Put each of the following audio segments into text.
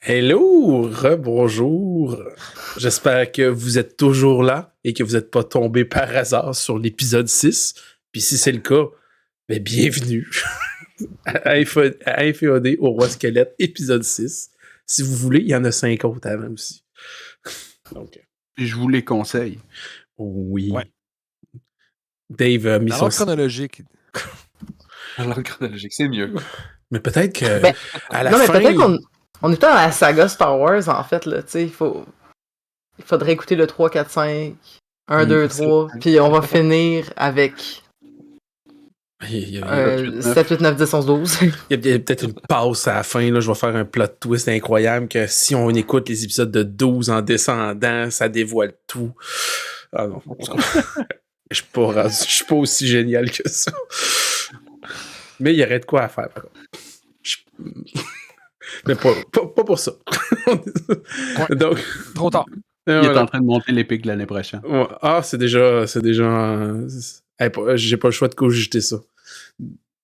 Hello, rebonjour. J'espère que vous êtes toujours là et que vous n'êtes pas tombé par hasard sur l'épisode 6. Puis si c'est le cas, ben bienvenue à FAOD au Roi Squelette, épisode 6. Si vous voulez, il y en a 5 autres avant aussi. Donc, Et je vous les conseille. oui. Ouais. Dave a mis Dans son... l'ordre chronologique. Dans l'ordre chronologique, c'est mieux. Mais peut-être que à la non, mais fin... peut-être qu'on est dans la saga Star Wars, en fait, là, tu sais, il faudrait écouter le 3, 4, 5, 1, 2, 3, puis on va finir avec 7, 8, 9, 10, 11, 12. Il y a peut-être une pause à la fin, là. Je vais faire un plot twist incroyable que si on écoute les épisodes de 12 en descendant, ça dévoile tout. Ah non. Je suis pas aussi génial que ça. Mais il y aurait de quoi à faire, par contre. Mais pas pour ça. Ouais. Donc, Trop tard. Il est en train de monter l'épique de l'année prochaine. Ah, c'est déjà j'ai pas le choix de cogiter ça.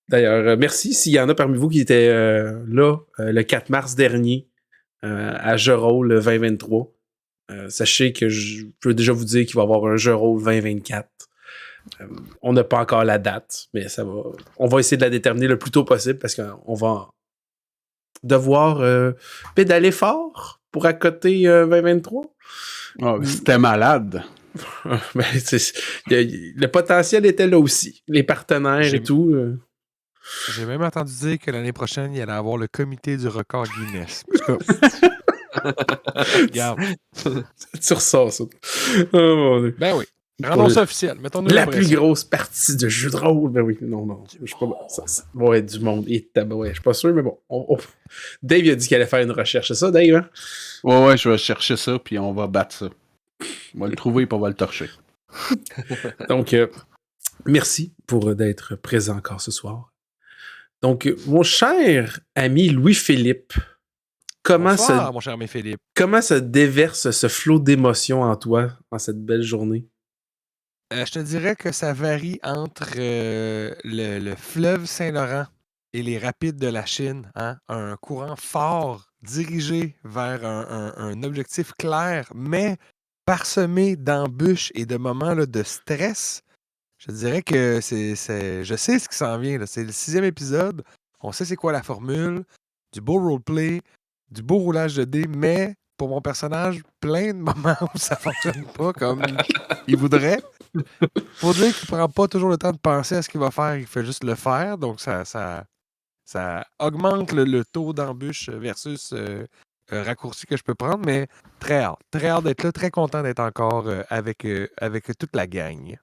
D'ailleurs, merci s'il y en a parmi vous qui étaient là le 4 mars dernier à Jeux Rôle 2023. Sachez que je peux déjà vous dire qu'il va y avoir un Jeux Rôle 2024. On n'a pas encore la date, mais ça va. On va essayer de la déterminer le plus tôt possible parce qu'on va devoir pédaler fort pour accoter 2023. Oh, c'était malade. Ben, le potentiel était là aussi. Les partenaires et tout. J'ai même entendu dire que l'année prochaine, il allait avoir le comité du record Guinness. Regarde. Tu ressors ça. Oh mon Dieu. Ben oui. Rendons ça officiel. Mettons-nous La plus grosse partie de jeu de rôle. Ben oui, non. Je suis pas bon. Ça va être du monde. Ouais, je suis pas sûr, mais bon. Dave a dit qu'il allait faire une recherche. C'est ça, Dave? Hein? Ouais, je vais chercher ça, puis on va battre ça. On va le trouver, puis on va le torcher. Donc, merci pour d'être présent encore ce soir. Donc, mon cher ami Louis-Philippe, comment mon cher ami Philippe. Comment se déverse ce flot d'émotions en toi en cette belle journée? Je te dirais que ça varie entre le fleuve Saint-Laurent et les rapides de la Chine. Hein? Un courant fort dirigé vers un objectif clair, mais parsemé d'embûches et de moments là, de stress. Je dirais que je sais ce qui s'en vient. Là. C'est le 6e épisode. On sait c'est quoi la formule. Du beau roleplay, du beau roulage de dés, mais pour mon personnage, plein de moments où ça fonctionne pas comme il voudrait. Faut dire qu'il prend pas toujours le temps de penser à ce qu'il va faire, il fait juste le faire. Donc ça augmente le taux d'embûche versus raccourci que je peux prendre, mais très hâte d'être là, très content d'être encore avec toute la gang.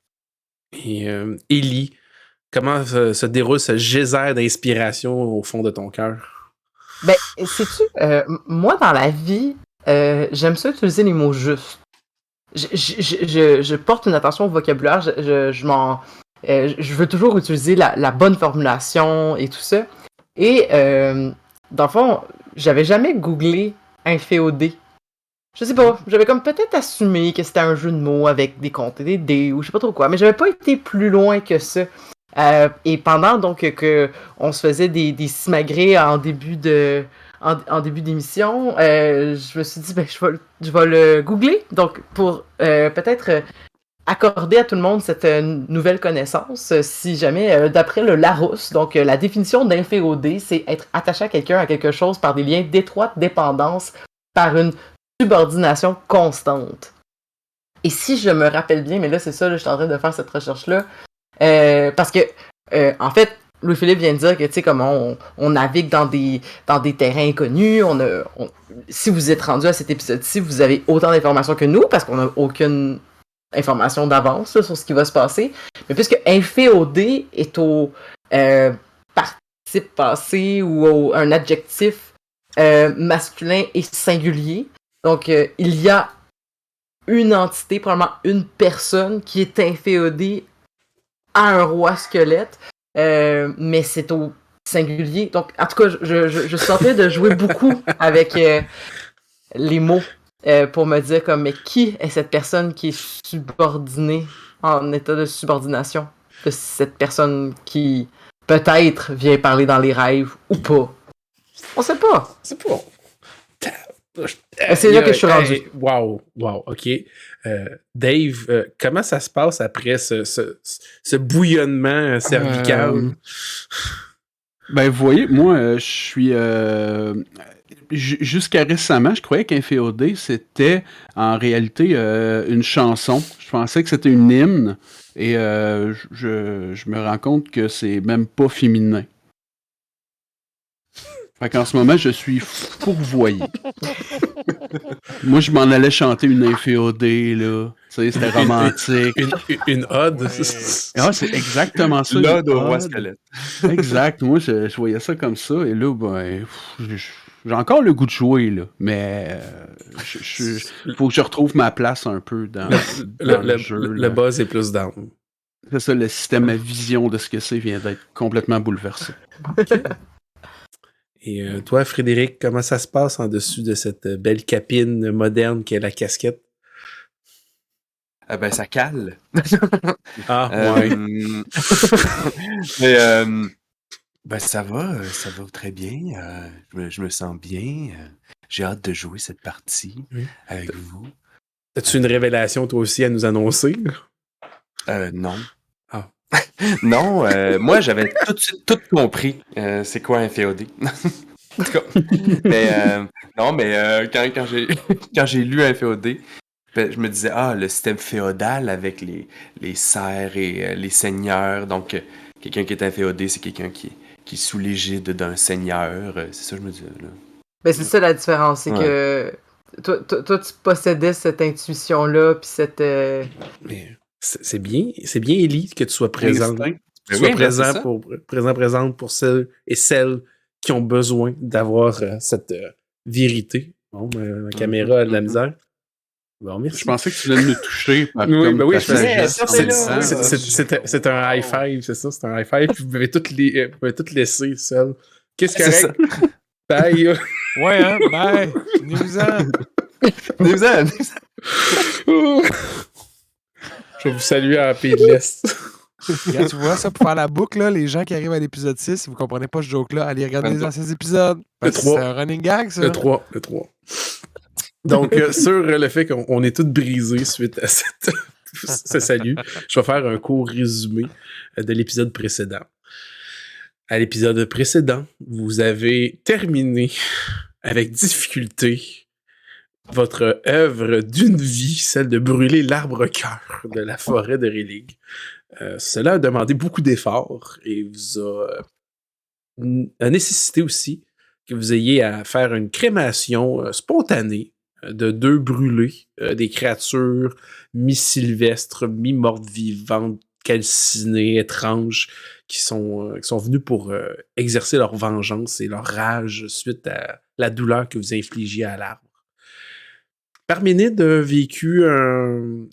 Et Élie, comment se déroule ce geyser d'inspiration au fond de ton cœur? Ben, sais-tu, moi, dans la vie, j'aime ça utiliser les mots justes. Je porte une attention au vocabulaire, je veux toujours utiliser la bonne formulation et tout ça. Et, dans le fond, j'avais jamais googlé un féodé. Je sais pas, j'avais comme peut-être assumé que c'était un jeu de mots avec des comptes et des dés ou je sais pas trop quoi, mais j'avais pas été plus loin que ça. Et pendant donc que on se faisait des simagrées en début d'émission, je me suis dit je vais le googler donc pour peut-être accorder à tout le monde cette nouvelle connaissance si jamais d'après le Larousse, donc la définition d'inféodé, c'est être attaché à quelqu'un à quelque chose par des liens d'étroite dépendance par une subordination constante. Et si je me rappelle bien, mais là c'est ça, là, je suis en train de faire cette recherche-là, parce que, en fait, Louis-Philippe vient de dire que, tu sais, comment on navigue dans des terrains inconnus. Si vous êtes rendu à cet épisode-ci, vous avez autant d'informations que nous, parce qu'on n'a aucune information d'avance là, sur ce qui va se passer. Mais puisque inféodé est au participe passé ou un adjectif masculin et singulier, donc il y a une entité, probablement une personne qui est inféodée à un roi squelette, mais c'est au singulier. Donc, en tout cas, je suis en train de jouer beaucoup avec les mots pour me dire comme, mais qui est cette personne qui est subordonnée, en état de subordination, de cette personne qui peut-être vient parler dans les rêves ou pas. On sait pas. C'est pas. C'est là que je suis rendu. Wow, ok. Dave, comment ça se passe après ce bouillonnement cervical? Ben, vous voyez, moi, je suis... jusqu'à récemment, je croyais qu'Inféodé, c'était en réalité une chanson. Je pensais que c'était une hymne. Et je me rends compte que c'est même pas féminin. Fait qu'en ce moment, je suis fourvoyé. Moi, je m'en allais chanter une Inféodé, là. Tu sais, c'était romantique. Une ode. Ah, c'est exactement ça. L'ode une au roi ode. squelette. Exact. Moi, je voyais ça comme ça. Et là, ben, j'ai encore le goût de jouer, là. Mais faut que je retrouve ma place un peu dans le jeu. Le buzz est plus down. C'est ça, le système, ma vision de ce que c'est vient d'être complètement bouleversé. Et toi, Frédéric, comment ça se passe en dessus de cette belle capine moderne qu'est la casquette? Ben, ça cale. Ah, ouais. Mais, ben, ça va très bien. Je me sens bien. J'ai hâte de jouer cette partie avec vous. As-tu une révélation, toi aussi, à nous annoncer? Non. Ah. Non, moi, j'avais tout compris c'est quoi un féodé. En tout cas, mais non, mais quand j'ai lu un féodé, ben, je me disais, le système féodal avec les serfs et les seigneurs. Donc, quelqu'un qui est un féodé, c'est quelqu'un qui est sous l'égide d'un seigneur. C'est ça que je me disais, là. Ben, c'est ça la différence, c'est que toi, tu possédais cette intuition-là, puis cette... Mais c'est bien, Élie, que tu sois présent. Instinct. Que tu sois présente pour celles et celles qui ont besoin d'avoir cette vérité. Bon, ma caméra a de la misère. Bon, merci. Je pensais que tu venais de me toucher par Oui, comme ben oui, ta je faisais sagesse. c'est un high five, c'est ça, c'est un high five, puis vous m'avez toutes laissé seul. Qu'est-ce que c'est? Bye! Ouais, hein? Bye! Venez-vous-en! Je vais vous saluer à Pays de l'Est. Regarde, tu vois ça, pour faire la boucle, là, les gens qui arrivent à l'épisode 6, si vous comprenez pas ce joke-là, allez regarder les anciens épisodes. Le 3. C'est un running gag, ça. Le 3. Donc, sur le fait qu'on est tous brisés suite à ce salut, je vais faire un court résumé de l'épisode précédent. À l'épisode précédent, vous avez terminé avec difficulté votre œuvre d'une vie, celle de brûler l'arbre-cœur de la forêt de Rélig. Cela a demandé beaucoup d'efforts et vous a nécessité aussi que vous ayez à faire une crémation spontanée de 2 brûlés, des créatures mi-sylvestres, mi-mortes vivantes, calcinées, étranges, qui sont venus pour exercer leur vengeance et leur rage suite à la douleur que vous infligiez à l'arbre. Parménide a vécu un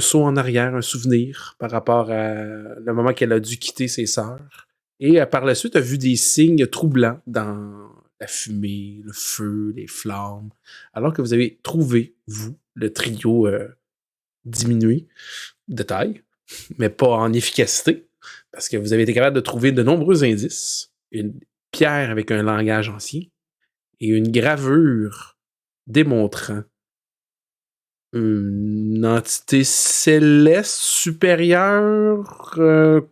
saut en arrière, un souvenir par rapport à le moment qu'elle a dû quitter ses sœurs. Et par la suite, a vu des signes troublants dans la fumée, le feu, les flammes, alors que vous avez trouvé, vous, le trio diminué de taille, mais pas en efficacité, parce que vous avez été capable de trouver de nombreux indices, une pierre avec un langage ancien et une gravure démontrant une entité céleste supérieure,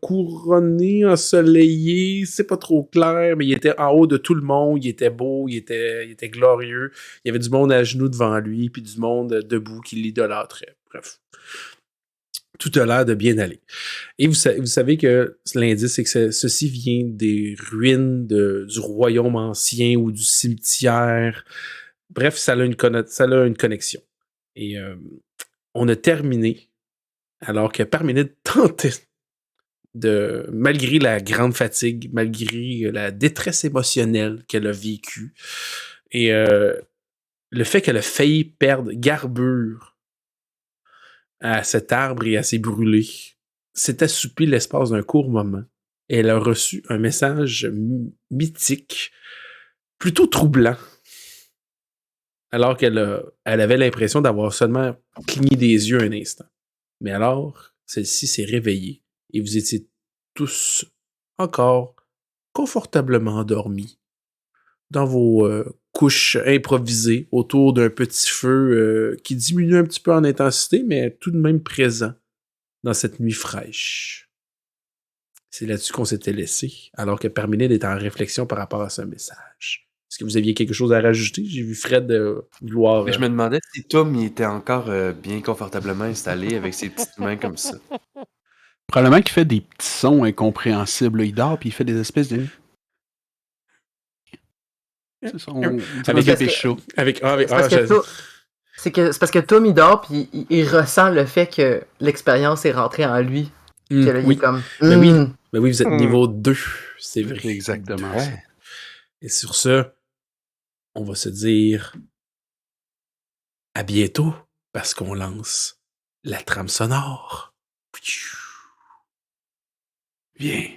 couronnée, ensoleillée, c'est pas trop clair, mais il était en haut de tout le monde, il était beau, il était glorieux, il y avait du monde à genoux devant lui, puis du monde debout qui l'idolâtrait. Bref. Tout a l'air de bien aller. Et vous savez que l'indice, c'est que ceci vient des ruines du royaume ancien ou du cimetière. Bref, ça a une connexion. Et on a terminé alors que Parménide tentait de, malgré la grande fatigue, malgré la détresse émotionnelle qu'elle a vécue, et le fait qu'elle a failli perdre Garbure à cet arbre et à ses brûlés, s'est assoupi l'espace d'un court moment. Et elle a reçu un message mythique, plutôt troublant, alors qu'elle avait l'impression d'avoir seulement cligné des yeux un instant. Mais alors, celle-ci s'est réveillée et vous étiez tous encore confortablement endormis dans vos couche improvisée autour d'un petit feu qui diminue un petit peu en intensité, mais tout de même présent dans cette nuit fraîche. C'est là-dessus qu'on s'était laissé, alors que Parménide est en réflexion par rapport à ce message. Est-ce que vous aviez quelque chose à rajouter? J'ai vu Fred vouloir... Mais je me demandais si Tom il était encore bien confortablement installé avec ses petites mains comme ça. Probablement qu'il fait des petits sons incompréhensibles. Là. Il dort puis il fait des espèces de... C'est son Avec- bébé chaud. Avec, C'est parce que Tom, il dort, puis il ressent le fait que l'expérience est rentrée en lui. Puis là, il oui. est comme... Ben oui. Hmm. Ben oui, vous êtes niveau 2, c'est vrai. C'est exactement Ouais. ça. Et sur ce, on va se dire à bientôt, parce qu'on lance la trame sonore. Viens.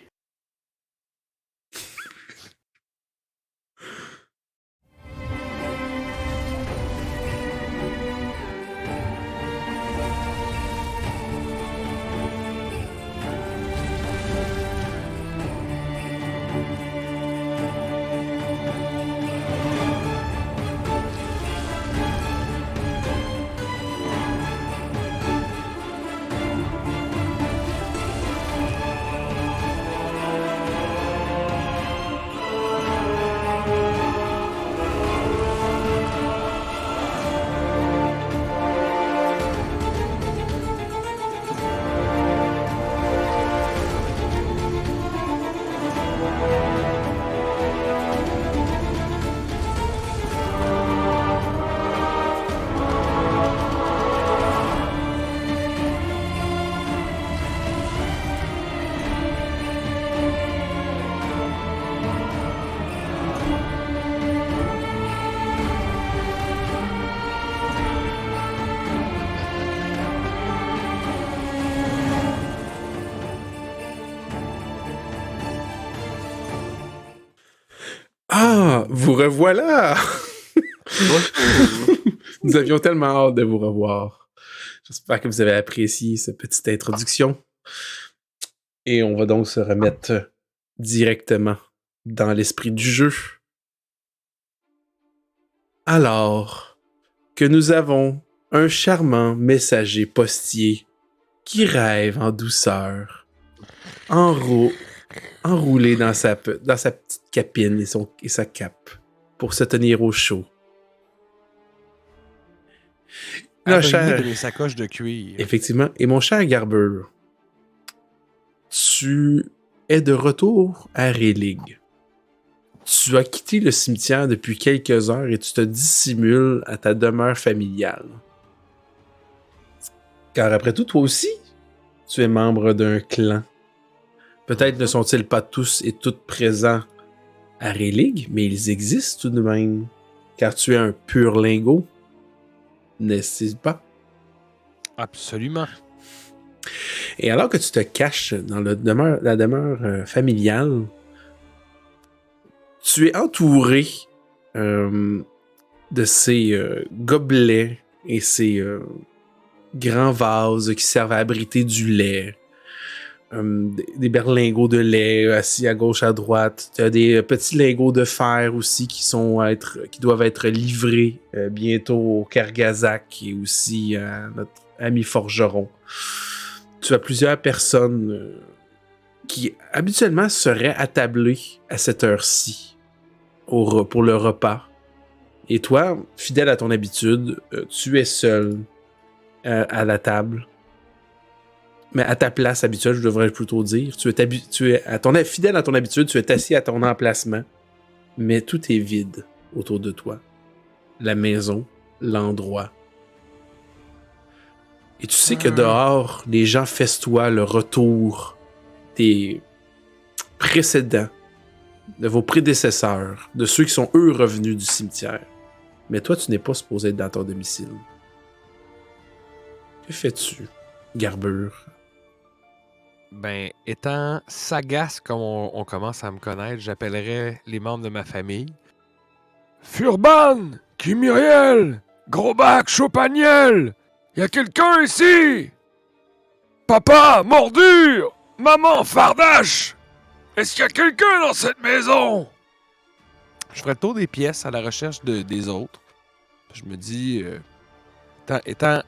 Ah, vous revoilà! Nous avions tellement hâte de vous revoir. J'espère que vous avez apprécié cette petite introduction. Et on va donc se remettre directement dans l'esprit du jeu. Alors que nous avons un charmant messager postier qui rêve en douceur, enroulé dans sa petite capine et sa cape pour se tenir au chaud. Là, Aveuglé cher- de mes sacoches de cuir. Effectivement. Et mon cher Garber, tu es de retour à Rélig. Tu as quitté le cimetière depuis quelques heures et tu te dissimules à ta demeure familiale. Car après tout, toi aussi, tu es membre d'un clan. Peut-être ne sont-ils pas tous et toutes présents à Rélig, mais ils existent tout de même. Car tu es un pur lingot, n'est-ce pas? Absolument. Et alors que tu te caches dans la demeure familiale, tu es entouré de ces gobelets et ces grands vases qui servent à abriter du lait. Des berlingots de lait assis à gauche à droite. Tu as des petits lingots de fer aussi qui doivent être livrés bientôt au Kargazak et aussi à notre ami forgeron. Tu as plusieurs personnes qui habituellement seraient attablées à cette heure-ci pour le repas. Et toi, fidèle à ton habitude, tu es seul à la table. Mais à ta place habituelle, je devrais plutôt dire. Fidèle à ton habitude, tu es assis à ton emplacement, mais tout est vide autour de toi. La maison, l'endroit. Et tu sais que dehors, les gens festoient le retour des précédents, de vos prédécesseurs, de ceux qui sont eux revenus du cimetière. Mais toi, tu n'es pas supposé être dans ton domicile. Que fais-tu, Garbure? Ben, étant sagace comme on commence à me connaître, j'appellerais les membres de ma famille. Furban! Kimiriel! Grosbac! Chopaniel! Y a quelqu'un ici? Papa! Mordure! Maman! Fardache! Est-ce qu'il y a quelqu'un dans cette maison? je ferai le tour des pièces à la recherche des autres. Je me dis, étant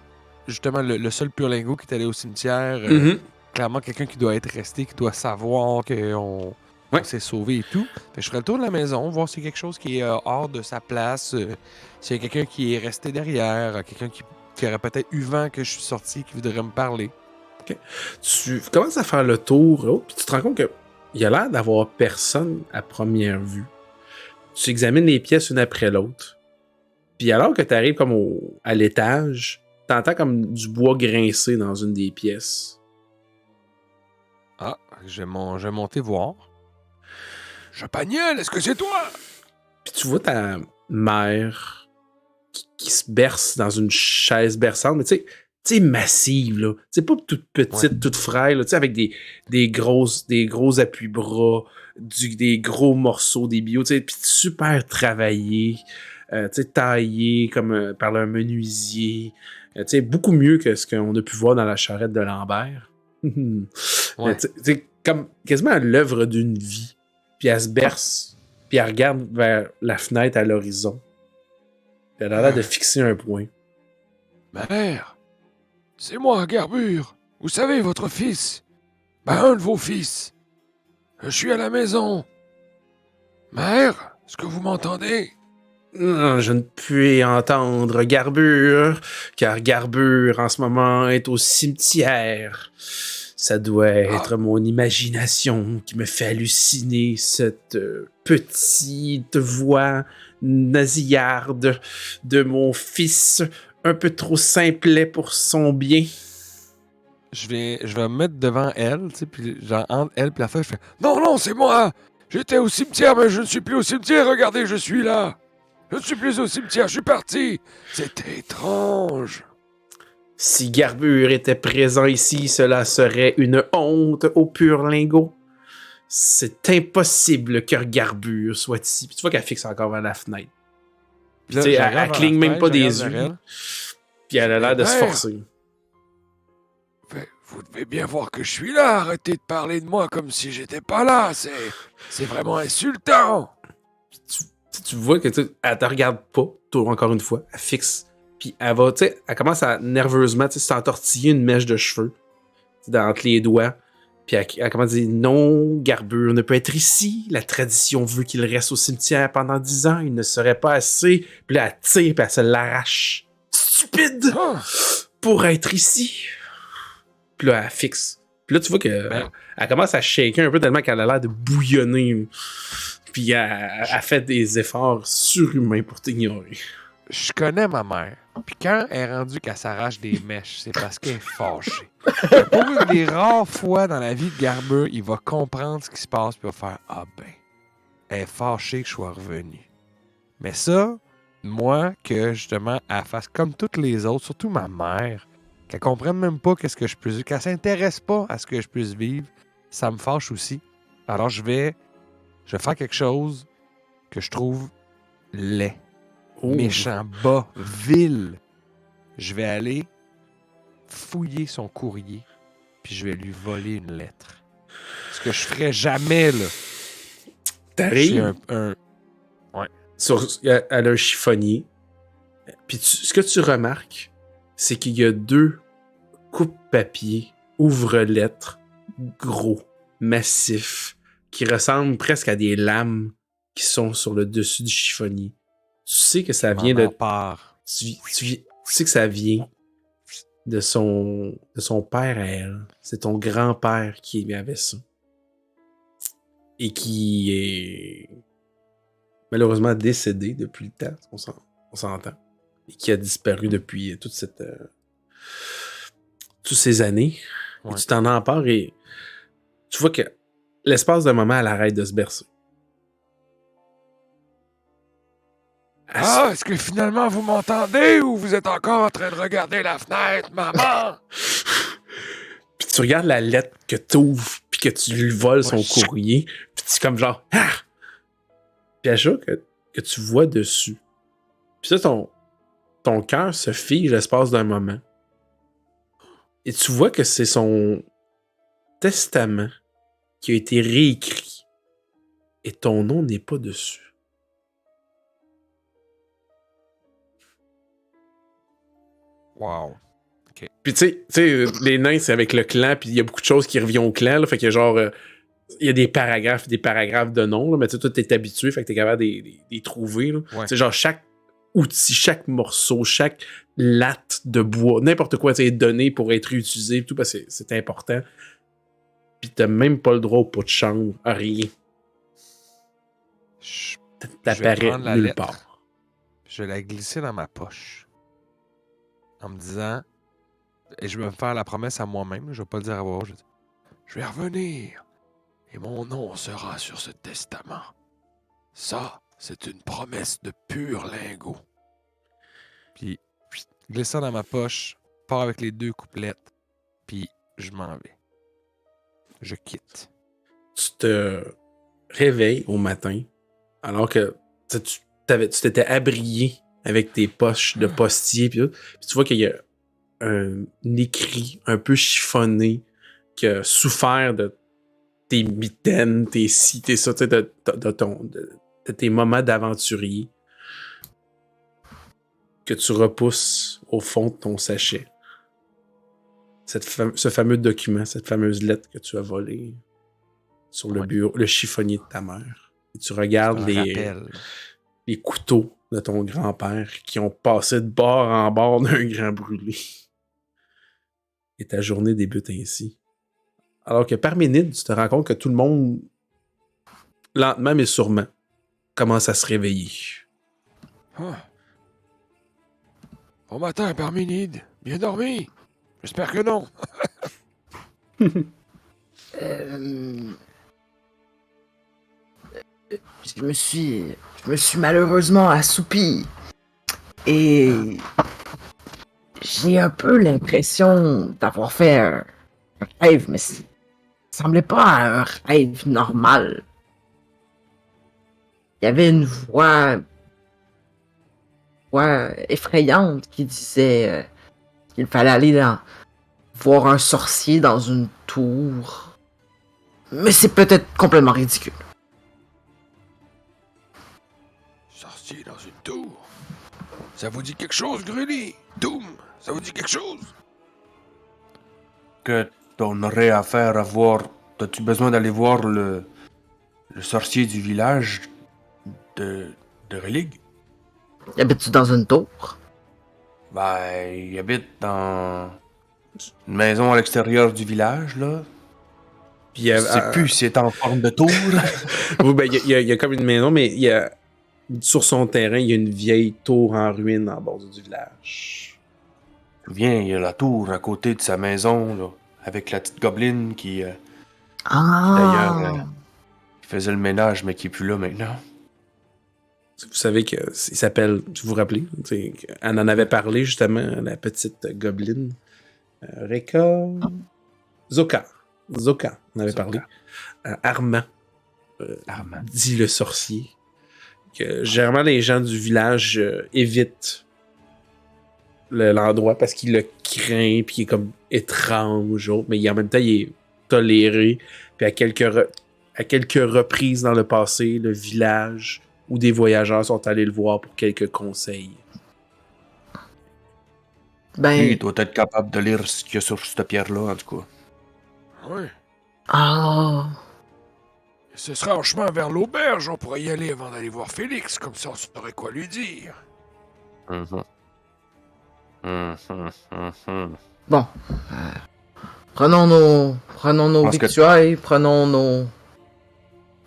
justement le seul purlingo qui est allé au cimetière, Mhm. clairement quelqu'un qui doit être resté, qui doit savoir qu'on Ouais. on s'est sauvé et tout. Fait que je ferai le tour de la maison, voir s'il y a quelque chose qui est hors de sa place, s'il y a quelqu'un qui est resté derrière, quelqu'un qui aurait peut-être eu vent que je suis sorti, qui voudrait me parler. Tu commences à faire le tour, puis tu te rends compte que il y a l'air d'avoir personne à première vue. Tu examines les pièces une après l'autre. Puis alors que tu arrives comme à l'étage, t'entends comme du bois grincer dans une des pièces. Ah, je vais monter voir. Champagnol, est-ce que c'est toi? Puis tu vois ta mère qui se berce dans une chaise berçante, mais tu sais, massive, là. Tu sais, pas toute petite, toute frêle, là, tu sais, avec des gros appuis-bras, des gros morceaux, des bio, tu sais, puis super travaillé, tu sais, taillé comme par un menuisier, tu sais, beaucoup mieux que ce qu'on a pu voir dans la charrette de Lambert. Ouais. Tu sais, comme quasiment l'œuvre d'une vie. Puis elle se berce, puis elle regarde vers la fenêtre à l'horizon. Puis elle a l'air de fixer un point. Mère, c'est moi, Garbure. Vous savez, votre fils. Ben, un de vos fils. Je suis à la maison. Mère, est-ce que vous m'entendez? Je ne puis entendre Garbure, car Garbure en ce moment est au cimetière. Ça doit être mon imagination qui me fait halluciner cette petite voix nasillarde de mon fils, un peu trop simplet pour son bien. Je vais me mettre devant elle, tu sais, puis genre entre elle et la feuille, je fais non, non, c'est moi! J'étais au cimetière, mais je ne suis plus au cimetière, regardez, je suis là! Je ne suis plus au cimetière, je suis parti! C'était étrange! Si Garbure était présent ici, cela serait une honte au pur lingot. C'est impossible que Garbure soit ici. Puis tu vois qu'elle fixe encore vers la fenêtre. Puis tu sais, elle cligne même pas des yeux. Puis elle a l'air de se forcer. Vous devez bien voir que je suis là, arrêtez de parler de moi comme si j'étais pas là, c'est vraiment insultant! Tu vois que elle te regarde pas, encore une fois, elle fixe. Puis elle va, tu sais, elle commence à nerveusement s'entortiller une mèche de cheveux entre les doigts. Puis elle commence à dire non, Garbure ne peut être ici. La tradition veut qu'il reste au cimetière pendant 10 ans. Il ne serait pas assez. Puis là, elle tire, puis elle se l'arrache. Stupide! Pour être ici. Puis là, elle fixe. Puis là, tu vois que elle commence à shaker un peu tellement qu'elle a l'air de bouillonner. Puis elle fait des efforts surhumains pour t'ignorer. Je connais ma mère. Puis quand elle est rendue qu'elle s'arrache des mèches, c'est parce qu'elle est fâchée. Pour une des rares fois dans la vie de Garbure, il va comprendre ce qui se passe puis il va faire « Ah ben, elle est fâchée que je sois revenu. » Mais ça, moi, que justement, elle fasse comme toutes les autres, surtout ma mère, qu'elle comprenne même pas qu'est-ce que je peux vivre, qu'elle s'intéresse pas à ce que je puisse vivre, ça me fâche aussi. Alors je vais faire quelque chose que je trouve laid. Méchant, bas, vil. Je vais aller fouiller son courrier, puis je vais lui voler une lettre. Ce que je ferais jamais, là. T'arrives. Ouais. Elle a un chiffonnier. Puis ce que tu remarques, c'est qu'il y a 2 coupe-papier, ouvre-lettres, gros, massifs, qui ressemblent presque à des lames qui sont sur le dessus du chiffonnier. Tu sais que ça vient de... Tu sais que ça vient de son père à elle. C'est ton grand-père qui avait ça. Et qui est malheureusement décédé depuis le temps, on s'entend. Et qui a disparu depuis toutes ces années. Ouais. Et tu t'en empares et tu vois que l'espace d'un moment, elle arrête de se bercer. Est-ce que finalement vous m'entendez ou vous êtes encore en train de regarder la fenêtre, maman? Puis tu regardes la lettre que t'ouvres puis que tu lui voles son courrier, puis tu es comme genre ah! Puis à chaque fois que tu vois dessus. Puis ça, ton cœur se fige l'espace d'un moment. Et tu vois que c'est son testament qui a été réécrit. Et ton nom n'est pas dessus. Wow. Puis tu sais, les nains, c'est avec le clan, puis il y a beaucoup de choses qui reviennent au clan, là, fait que genre, il y a des paragraphes de noms, là, mais tu sais, toi, t'es habitué, fait que t'es capable de les trouver, là. Ouais. Tu sais, genre, chaque outil, chaque morceau, chaque latte de bois, n'importe quoi, tu sais, est donné pour être réutilisé, et tout, parce que c'est important. Puis t'as même pas le droit au pot de chambre, à rien. Je vais T'apparais prendre la nulle lettre. part. Je vais la glisser dans ma poche. En me disant... Et je vais me faire la promesse à moi-même. Je vais pas le dire à voix haute. Je vais revenir. Et mon nom sera sur ce testament. Ça, c'est une promesse de pur lingot. Puis, glisse ça dans ma poche. Pars avec les 2 couplettes. Puis, je m'en vais. Je quitte. Tu te réveilles au matin, alors que tu t'étais abrié avec tes poches de postier, puis tu vois qu'il y a un écrit un peu chiffonné qui a souffert de tes mitaines, tes ci, tes ça, tu sais, de tes moments d'aventurier que tu repousses au fond de ton sachet. Ce fameux document, cette fameuse lettre que tu as volée sur le bureau, le chiffonnier de ta mère. Et tu regardes les couteaux de ton grand-père qui ont passé de bord en bord d'un grand brûlé. Et ta journée débute ainsi. Alors que par minute, tu te rends compte que tout le monde, lentement mais sûrement, commence à se réveiller. Ah. Bon matin, Parménide. Bien dormi? J'espère que non. Je me suis malheureusement assoupi. Et j'ai un peu l'impression d'avoir fait un rêve, mais ça semblait pas un rêve normal. Il y avait une voix effrayante qui disait qu'il fallait aller voir un sorcier dans une tour. Mais c'est peut-être complètement ridicule. Sorcier dans une tour. Ça vous dit quelque chose, Grully? Doom, ça vous dit quelque chose? Que t'en aurais affaire à voir. As-tu besoin d'aller voir le sorcier du village de Religue? Habites-tu dans une tour? Ben, il habite dans une maison à l'extérieur du village, là. Puis, Je sais plus si c'est en forme de tour. oui, ben, il y a comme une maison, mais il y a, sur son terrain, il y a une vieille tour en ruine en bord du village. Tu te souviens, il y a la tour à côté de sa maison, là, avec la petite gobeline qui d'ailleurs, qui faisait le ménage, mais qui est plus là maintenant. Vous savez qu'il s'appelle, vous vous rappelez, elle en avait parlé justement, la petite gobeline. Reka... Zoka, on avait parlé. Armand, dit le sorcier. Que généralement, les gens du village évitent l'endroit parce qu'il le craint, puis il est comme étrange, mais en même temps, il est toléré. Puis à quelques reprises dans le passé, le village ou des voyageurs sont allés le voir pour quelques conseils. Ben... Lui, il doit être capable de lire ce qu'il y a sur cette pierre-là, en tout cas. Oui. Ah... Ce sera en chemin vers l'auberge. On pourrait y aller avant d'aller voir Félix. Comme ça, on saurait quoi lui dire. Bon. Prenons nos victuailles, prenons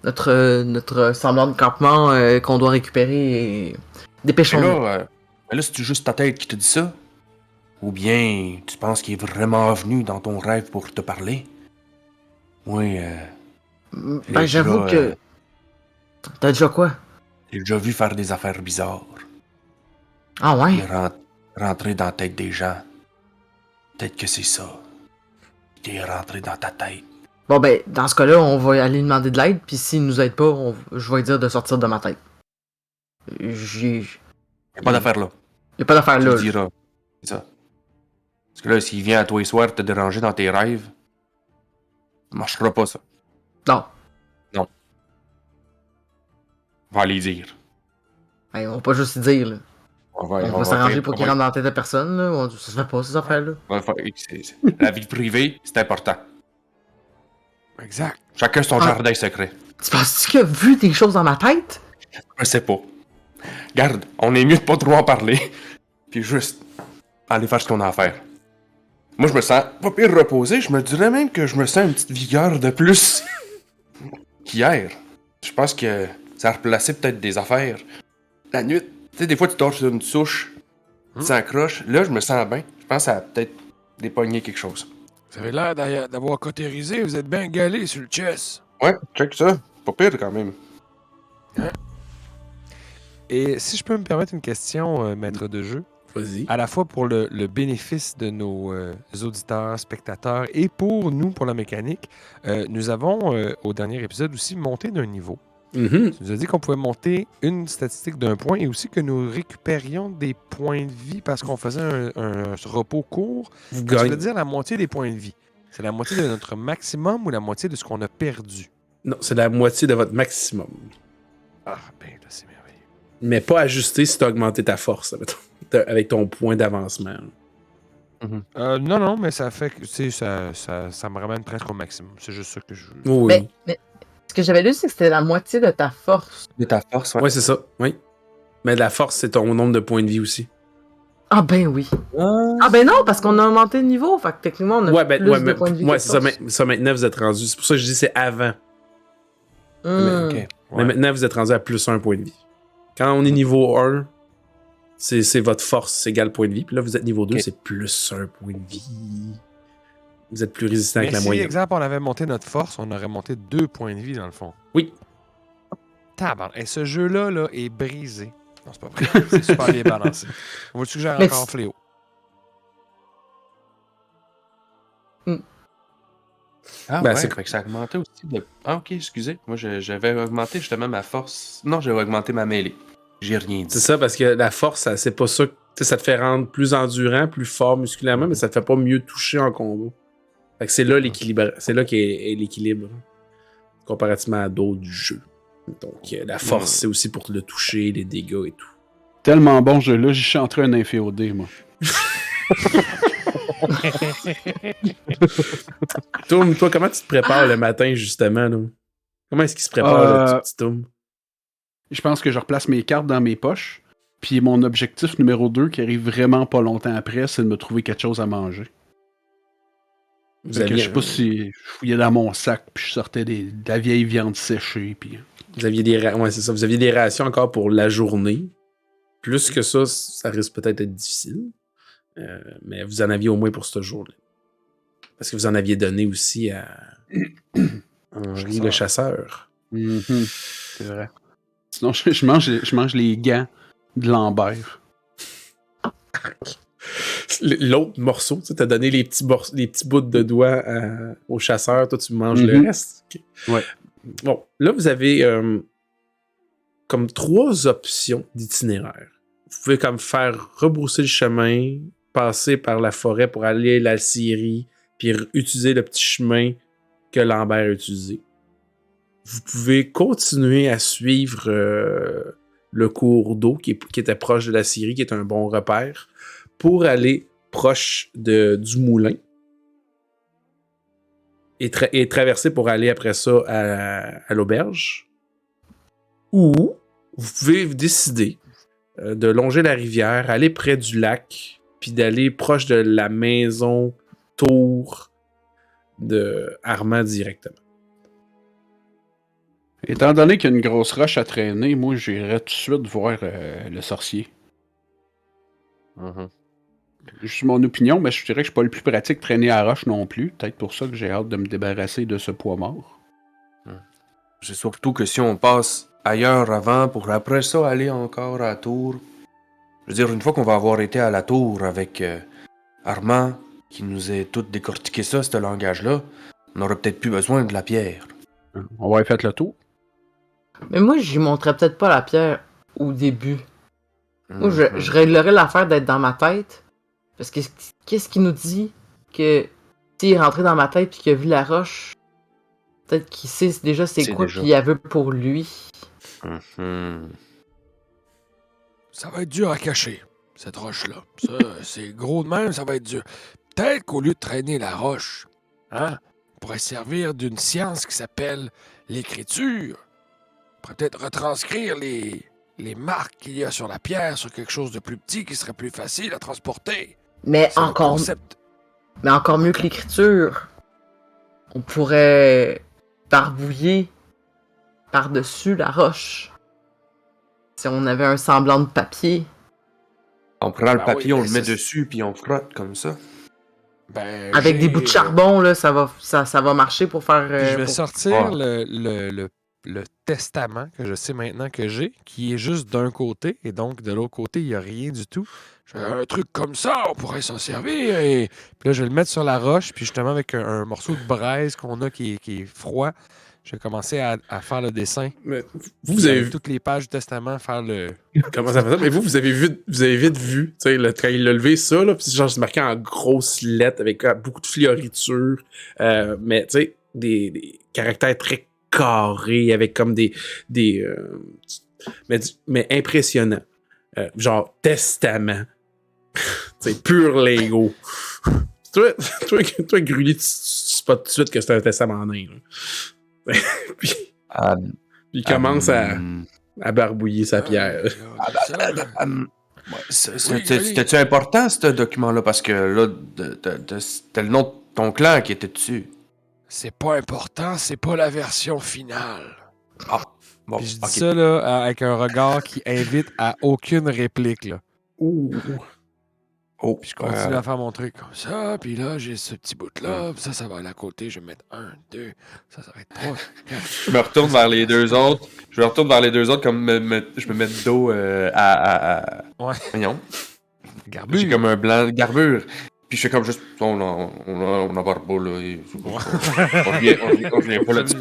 notre semblant de campement qu'on doit récupérer et dépêchons-nous. Mais là, c'est-tu juste ta tête qui te dit ça? Ou bien tu penses qu'il est vraiment venu dans ton rêve pour te parler? Oui, Ben, j'avoue que... T'as déjà quoi? j'ai déjà vu faire des affaires bizarres. Ah ouais? Il rentrer dans la tête des gens. Peut-être que c'est ça. Il est rentré dans ta tête. Bon ben, dans ce cas-là, on va aller demander de l'aide, puis s'il nous aide pas, je vais lui dire de sortir de ma tête. Il n'y a pas d'affaire là. Y a pas d'affaire Tu là. le diras. C'est ça. Parce que là, s'il vient à toi et soir te déranger dans tes rêves, ça marchera pas, ça. Non. Va aller dire. Ben, on va pas juste dire, là. On On va s'arranger pour qu'il faire- rentre dans la tête de personne, là. Ça se fait pas, ces affaires-là. on va faire- La vie privée, c'est important. Exact. Chacun son Ah. jardin secret. Tu penses-tu qu'il a vu des choses dans ma tête? Je sais pas. Garde, on est mieux de pas trop en parler. Puis juste aller faire ce qu'on a à faire. Moi, je me sens pas pire reposé. Je me dirais même que je me sens une petite vigueur de plus qu'hier. Je pense que ça a replacé peut-être des affaires. La nuit, tu sais, des fois, tu dors sur une souche, tu s'accroches. Là, je me sens bien. Je pense que ça a peut-être dépogné quelque chose. Vous avez l'air d'avoir cautérisé, vous êtes bien galé sur le chess. Ouais, check ça. Pas pire quand même. Et si je peux me permettre une question, maître de jeu, Vas-y. à la fois pour le bénéfice de nos auditeurs, spectateurs et pour nous, pour la mécanique, nous avons, au dernier épisode aussi, monté d'un niveau. Mhm. Tu nous as dit qu'on pouvait monter une statistique d'un point et aussi que nous récupérions des points de vie parce qu'on faisait un repos court. Vous Ça veut gagnez. dire la moitié des points de vie. C'est la moitié de notre maximum ou la moitié de ce qu'on a perdu? Non, c'est la moitié de votre maximum. Ah, ben là, c'est merveilleux. Mais pas ajusté si tu as augmenté ta force avec ton point d'avancement. Non, mais ça fait que, tu sais, ça me ramène presque au maximum. C'est juste ça que je... Oui. Mais ce que j'avais lu, c'est que c'était la moitié de ta force. De ta force, ouais. Ouais, c'est ça. Oui. Mais la force, c'est ton nombre de points de vie aussi. Ah ben oui. Ah ben non, parce qu'on a augmenté le niveau. Fait que techniquement, on a plus de points de vie. ouais, que c'est ça. force. Ça, maintenant, vous êtes rendu. C'est pour ça que je dis c'est avant. Hmm. Ok. Ouais. Mais maintenant, vous êtes rendu à plus 1 point de vie. Quand on est niveau 1, c'est votre force, c'est égal point de vie. Puis là, vous êtes niveau 2, Ok. c'est plus 1 point de vie. Vous êtes plus résistant Mais que la si, moyenne. exemple, on avait monté notre force, on aurait monté 2 points de vie, dans le fond. Oui. Tabarnak. Et ce jeu-là là, est brisé. Non, c'est pas vrai. C'est super bien balancé. On va-tu que j'ai Mais encore c'est- fléau? Ah Ben, ouais, c'est- fait que ça a augmenté aussi de... Ah ok, excusez. Moi, j'avais augmenté justement ma force. Non, j'avais augmenté ma mêlée. J'ai rien C'est dit. ça, parce que la force, c'est pas ça. Tu sais, ça te fait rendre plus endurant, plus fort musculairement, mais ça te fait pas mieux toucher en combat. Fait que c'est là l'équilibre. C'est là qu'est l'équilibre. Comparativement à d'autres jeux. Donc, la force, c'est aussi pour le toucher, les dégâts et tout. Tellement bon ce jeu-là, j'y chanterais un inféodé, moi. Toum, toi, comment tu te prépares le matin, justement, là? Comment est-ce qu'il se prépare, le petit Toum? Je pense que je replace mes cartes dans mes poches. Puis mon objectif numéro 2, qui arrive vraiment pas longtemps après, c'est de me trouver quelque chose à manger. Vous Fait que aviez, je sais pas si je fouillais dans mon sac, puis je sortais de la vieille viande séchée, puis... vous aviez ouais, c'est ça. Vous aviez des rations encore pour la journée. Plus que ça risque peut-être d'être difficile. Mais vous en aviez au moins pour ce jour-là. Parce que vous en aviez donné aussi à Henri le chasseur. Mhm. C'est vrai. Sinon, je mange les gants de Lambert. L'autre morceau, tu sais, t'as donné les petits bouts de doigts au chasseur, toi tu manges le Mhm. reste. Ok. Ouais. Bon, là vous avez comme 3 options d'itinéraire. Vous pouvez comme faire rebrousser le chemin, passer par la forêt pour aller à la Syrie, puis utiliser le petit chemin que Lambert a utilisé. Vous pouvez continuer à suivre le cours d'eau qui était proche de la Syrie, qui est un bon repère, pour aller proche du moulin et traverser pour aller après ça à l'auberge. Ou vous pouvez décider de longer la rivière, aller près du lac, puis d'aller proche de la maison tour de Armand directement. Étant donné qu'il y a une grosse roche à traîner, moi, j'irais tout de suite voir le sorcier. Mhm. Juste mon opinion, mais je dirais que je suis pas le plus pratique de traîner à la roche non plus. Peut-être pour ça que j'ai hâte de me débarrasser de ce poids mort. C'est surtout que si on passe ailleurs avant pour après ça aller encore à la tour. Je veux dire, une fois qu'on va avoir été à la tour avec Armand, qui nous a tout décortiqué ça, ce langage-là, on aurait peut-être plus besoin de la pierre. On va y faire le tour. Mais moi, j'y montrerais peut-être pas la pierre au début. Moi, je Mhm. réglerais l'affaire d'être dans ma tête. Parce que qu'est-ce qui nous dit que s'il est rentré dans ma tête puis qu'il a vu la roche, peut-être qu'il sait déjà c'est C'est quoi déjà. qu'il y avait pour lui. Mhm. ça va être dur à cacher, cette roche-là. Ça, c'est gros de même, ça va être dur. Peut-être qu'au lieu de traîner la roche, hein, on pourrait servir d'une science qui s'appelle l'écriture. On pourrait peut-être retranscrire les marques qu'il y a sur la pierre sur quelque chose de plus petit qui serait plus facile à transporter. Mais C'est le encore, concept. mais encore mieux que l'écriture, on pourrait barbouiller par-dessus la roche. Si on avait un semblant de papier. On prend le Ben papier, oui, on ben le met ça, dessus, puis on frotte comme ça. Ben, Avec des bouts de charbon, là, ça va marcher pour faire. Puis je vais pour- sortir Ouais. le testament que je sais maintenant que j'ai, qui est juste d'un côté, et donc de l'autre côté, il n'y a rien du tout. Je fais, un truc comme ça, on pourrait s'en servir. Et... Puis là, je vais le mettre sur la roche, puis justement avec un morceau de braise qu'on a qui est froid, je vais commencer à faire le dessin. Mais vous avez Avec vu toutes les pages du testament, faire le... comment ça fait ça? Mais vous avez vite vu, tu sais, quand il a levé ça, là, puis genre, c'est marqué en grosses lettres avec beaucoup de fioritures, mais tu sais, des caractères très carrés avec comme mais impressionnants. Genre, testament. Tu sais, pur Lego. toi, Grully, tu spots tout de suite que c'est un testament nain, là. puis il commence à barbouiller sa pierre. C'était-tu important, ce document-là? Parce que là, c'était le nom de ton clan qui était dessus. C'est pas important, c'est pas la version finale. Bon, Puis je dis ok. ça là, avec un regard qui invite à aucune réplique. Là. Ouh. Oh, Puis je continue à faire mon truc comme ça. Puis là, j'ai ce petit bout-là. Puis ça va aller à côté. Je vais mettre 1, 2. Ça va être 3, 4. Je me retourne vers les deux autres. Comme je me mets de dos à... Ouais. Voyons. Garbure. J'ai comme un blanc garbure. Puis je fais comme juste... On en parle pas, là. On revient pas là-dessus.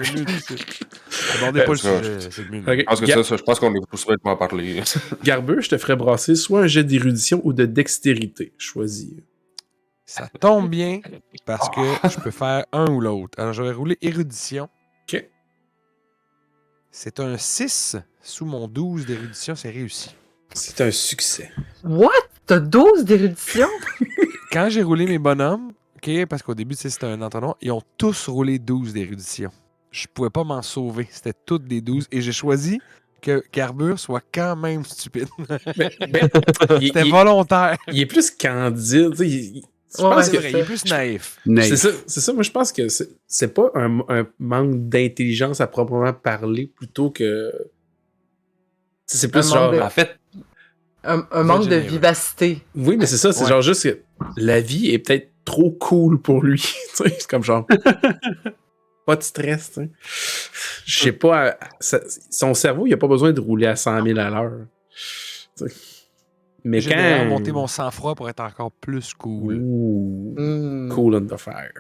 Abordez pas le ça, sujet. C'est mieux. Ok. Je pense qu'on est tous en parler. Garbeux, je te ferais brasser soit un jet d'érudition ou de dextérité. Choisis. Ça tombe bien parce que je peux faire un ou l'autre. Alors, je vais rouler érudition. Ok. C'est un 6 sous mon 12 d'érudition. C'est réussi. C'est un succès. What? T'as 12 d'érudition? Quand j'ai roulé mes bonhommes, ok, parce qu'au début, tu sais, c'était un entonnoir, ils ont tous roulé 12 d'érudition. Je pouvais pas m'en sauver. C'était toutes des 12. Et j'ai choisi que Garbure soit quand même stupide. C'était volontaire. Il est plus candide. Tu sais, je Ouais, pense ouais, que C'est vrai, il est plus naïf. c'est ça. Moi, je pense que c'est pas un manque d'intelligence à proprement parler plutôt que. Tu sais, c'est plus Un manque genre. de- En fait, Un manque de généreux. vivacité. Oui, mais c'est ça. C'est Ouais. genre juste que la vie est peut-être trop cool pour lui. Tu sais, c'est comme genre. Pas de stress, tu sais. Je sais pas. Son cerveau, il a pas besoin de rouler à 100 000 à l'heure. Tu sais. Mais J'ai d'ailleurs quand. monté mon sang-froid pour être encore plus cool. Ouh. Hmm. Cool under fire.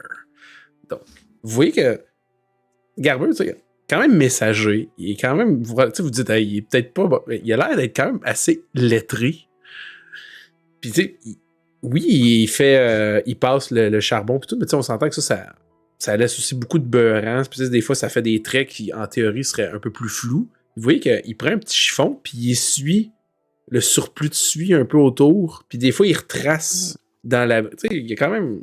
Donc, vous voyez que Garber, tu sais, quand même messager. Il est quand même. Tu sais, vous dites, hey, il est peut-être pas. Il a l'air d'être quand même assez lettré. Puis, tu sais, oui, il fait. Il passe le charbon, puis tout, mais tu sais, on s'entend que ça laisse aussi beaucoup de beurrance. Puis, tu sais, des fois, ça fait des traits qui, en théorie, seraient un peu plus flous. Vous voyez qu'il prend un petit chiffon, puis il essuie le surplus de suie un peu autour. Puis, des fois, il retrace dans la. Tu sais, il y a quand même.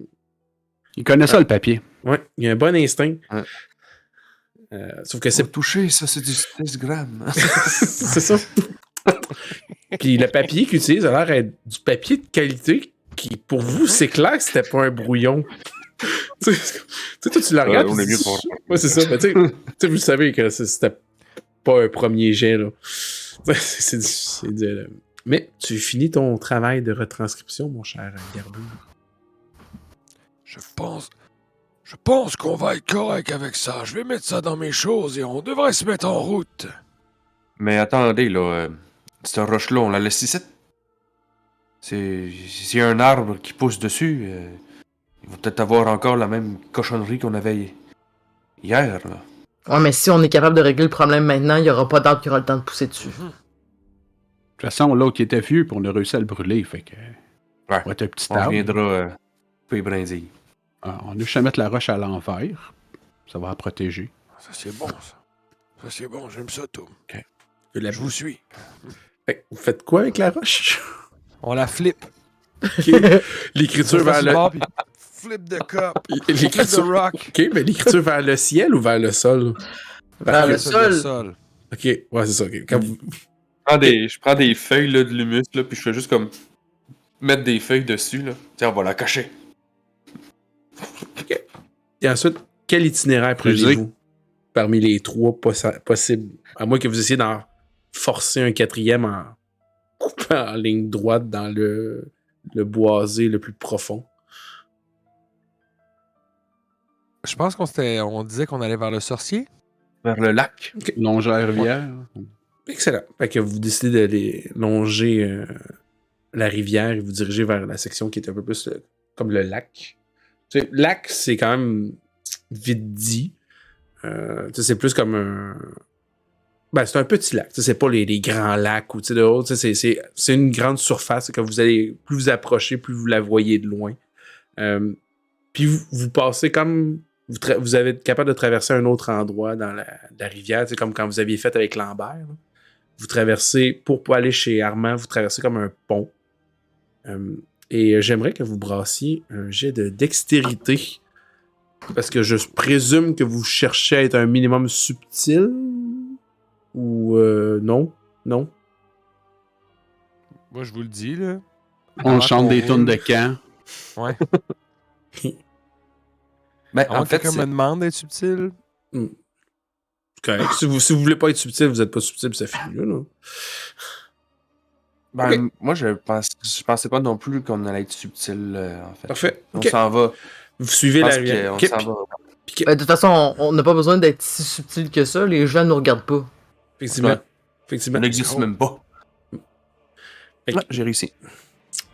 Il connaît ça, le papier. Ouais, il y a un bon instinct. Ouais. Sauf que c'est touché, ça, c'est du 10 grammes. c'est ça. Puis le papier qu'il utilise a l'air d'être du papier de qualité qui, pour vous, c'est clair que c'était pas un brouillon. Tu sais, toi, tu le regardes. on puis est tu mieux dis- pour- Ouais, c'est ça. Mais tu sais, vous le savez que c'était pas un premier jet, là. Mais tu finis ton travail de retranscription, mon cher Garbure. Je pense qu'on va être correct avec ça. Je vais mettre ça dans mes choses et on devrait se mettre en route. Mais attendez, là. Cette roche-là, on la laisse ici? S'il y a un arbre qui pousse dessus, il va peut-être avoir encore la même cochonnerie qu'on avait hier, là. Ouais, mais si on est capable de régler le problème maintenant, il n'y aura pas d'arbre qui aura le temps de pousser dessus. De toute façon, l'autre, il était vieux, puis on a réussi à le brûler, fait que... Ouais. Ça va être un petit On arbre. reviendra peu les brindilles. On a juste à mettre la roche à l'envers. Ça va la protéger. Ça, c'est bon, ça. Ça, c'est bon. J'aime ça, tout. La, Je vous suis. Fait que vous faites quoi avec la roche? On la flippe. Ok. L'écriture vers le... Flip the cup. Flip the L'écriture... rock. Ok, mais l'écriture vers le ciel ou vers le sol? Vers le Sur le sol. sol. Ok, ouais, c'est ça. ok. Quand vous... Je prends des feuilles là, de l'humus, là, puis je fais juste comme mettre des feuilles dessus. Là. Tiens, on va la cacher. Et ensuite, quel itinéraire prenez-vous parmi les trois possibles? À moins que vous essayiez d'en forcer un quatrième en coupant en ligne droite dans le boisé le plus profond. Je pense on disait qu'on allait vers le sorcier. Vers le lac. Longer la rivière. Excellent. Fait que vous décidez d'aller longer la rivière et vous dirigez vers la section qui est un peu plus comme le lac. Tu sais, lac, c'est quand même vite dit. Tu sais, c'est plus comme un... Ben, c'est un petit lac. Tu sais, c'est pas les grands lacs ou tu sais, de haut. Tu sais, c'est une grande surface que vous allez... Plus vous approchez, plus vous la voyez de loin. Puis vous passez comme... Vous avez été capable de traverser un autre endroit dans la rivière, tu sais, comme quand vous aviez fait avec Lambert. Là. Vous traversez, pour aller chez Armand, vous traversez comme un pont. Et j'aimerais que vous brassiez un jet de dextérité. Parce que je présume que vous cherchez à être un minimum subtil. Ou non? Non? Moi, je vous le dis, là. On Avant chante qu'on des roule. tunes de camp. Ouais. Ben, En en fait, quelqu'un me demande d'être subtil. C'est correct. Si vous voulez pas être subtil, vous êtes pas subtil, ça finit là. moi, je pensais pas non plus qu'on allait être subtil, en fait. Parfait. On Ok. s'en va. Vous suivez Je la pense rivière. qu'on Ok, s'en va. Ben, de toute façon, on n'a pas besoin d'être si subtil que ça. Les gens nous regardent pas. Effectivement. Ouais. Effectivement. On n'existe même pas. Fait que- Ah, j'ai réussi.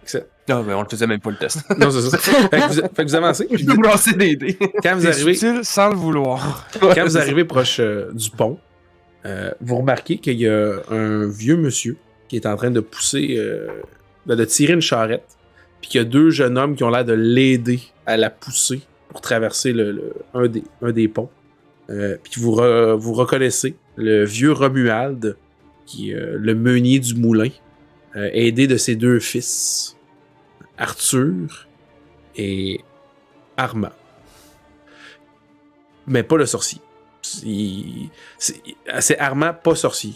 Excellent. Non, mais on ne faisait même pas le test. Non, c'est ça. fait que vous avancez. Puis Je peux brasser des dés. quand vous T'es arrivez, subtil sans le vouloir. quand vous arrivez proche du pont, vous remarquez qu'il y a un vieux monsieur qui est en train de pousser, de tirer une charrette, puis qu'il y a deux jeunes hommes qui ont l'air de l'aider à la pousser pour traverser un des ponts. Puis vous reconnaissez le vieux Romuald, qui est le meunier du moulin, aidé de ses deux fils, Arthur et Armand. Mais pas le sorcier. C'est Armand, pas sorcier.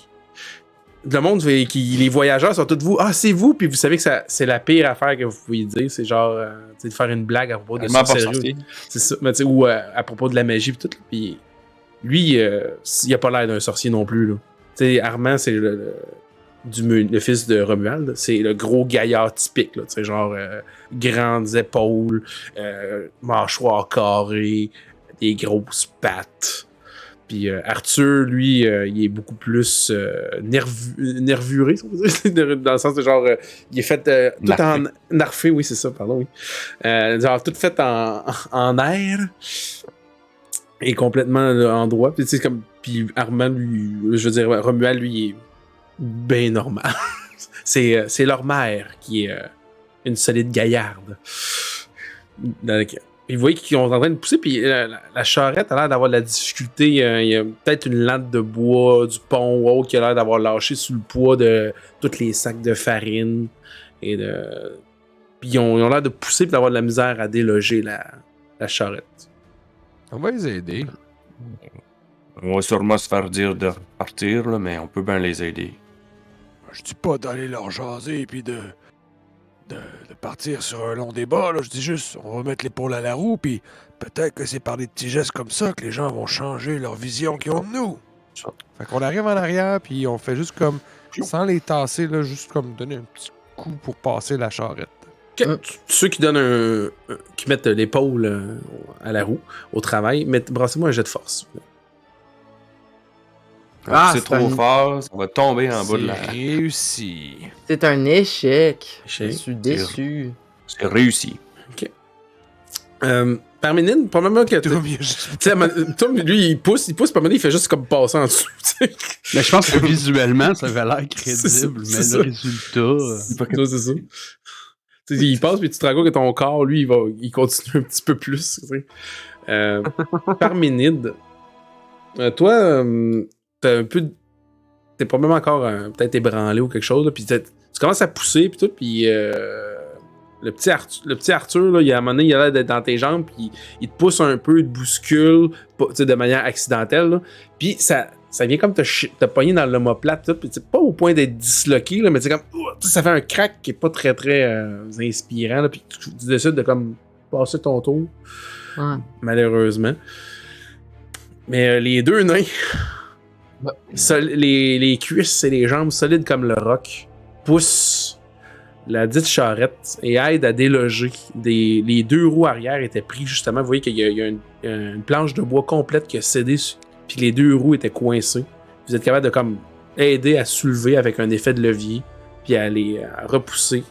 Le monde, les voyageurs sont tous vous. Ah, c'est vous, puis vous savez que c'est la pire affaire que vous pouvez dire. C'est genre, tu sais, de faire une blague à propos de Armand, pas sorcellerie. sorcier. C'est ça. Mais tu sais, ou à propos de la magie, puis tout. Puis lui, il a pas l'air d'un sorcier non plus, là. Tu sais, Armand, c'est le fils de Romuald, c'est le gros gaillard typique, là, tu sais, genre grandes épaules, mâchoire carrée, des grosses pattes. Puis Arthur, lui, il est beaucoup plus nervuré, si on peut dire, dans le sens de genre, il est fait tout en narfé, oui, c'est ça, pardon, oui. Genre, tout fait en air et complètement en droit. Puis tu sais, comme, puis Armand, lui, je veux dire, Romuald, lui, il est ben normal. c'est leur mère qui est une solide gaillarde. Et vous voyez qu'ils sont en train de pousser, puis la charrette a l'air d'avoir de la difficulté. Il y a peut-être une lante de bois du pont ou autre qui a l'air d'avoir lâché sous le poids de tous les sacs de farine. Puis ils ont l'air de pousser et d'avoir de la misère à déloger la charrette. On va les aider. On va sûrement se faire dire de repartir, là, mais on peut bien les aider. Je dis pas d'aller leur jaser et puis de partir sur un long débat, là. Je dis juste, on va mettre l'épaule à la roue, puis peut-être que c'est par des petits gestes comme ça que les gens vont changer leur vision qu'ils ont de nous. Fait qu'on arrive en arrière, puis on fait juste comme, sans les tasser, là, juste comme donner un petit coup pour passer la charrette. Ceux qui donnent qui mettent l'épaule à la roue au travail, brassez-moi un jet de force. Ah, c'est c'est trop fort, ça va tomber en bas de la. C'est réussi. C'est un échec. Échec. Je suis déçu. C'est réussi. Parménide, probablement que Tom, il a juste- tu sais, Tom, lui, il pousse, Parménide, il fait juste comme passer en dessous. Tu sais. Mais je pense que visuellement, ça avait l'air crédible, C'est mais ça. le résultat. C'est ça. Tu sais, il passe, puis tu te rends compte que ton corps, lui, il continue un petit peu plus. Tu sais. Parménide, toi, t'as un peu. t'es probablement encore peut-être ébranlé ou quelque chose, là, puis tu commences à pousser, puis tout, puis le petit Arthur, là, à un moment donné, il a l'air d'être dans tes jambes, puis il te pousse un peu, il te bouscule, de manière accidentelle, là, puis ça vient comme te pogner dans l'omoplate, tout, puis pas au point d'être disloqué, là, mais c'est comme, ça fait un crack qui est pas très, très inspirant, là, puis tu décides de comme passer ton tour, malheureusement. Mais les deux nains, les cuisses et les jambes solides comme le roc, poussent la dite charrette et aident à déloger. Les deux roues arrière étaient pris justement. Vous voyez qu'il y a une planche de bois complète qui a cédé, puis les deux roues étaient coincées. Vous êtes capable de comme aider à soulever avec un effet de levier, puis à les repousser.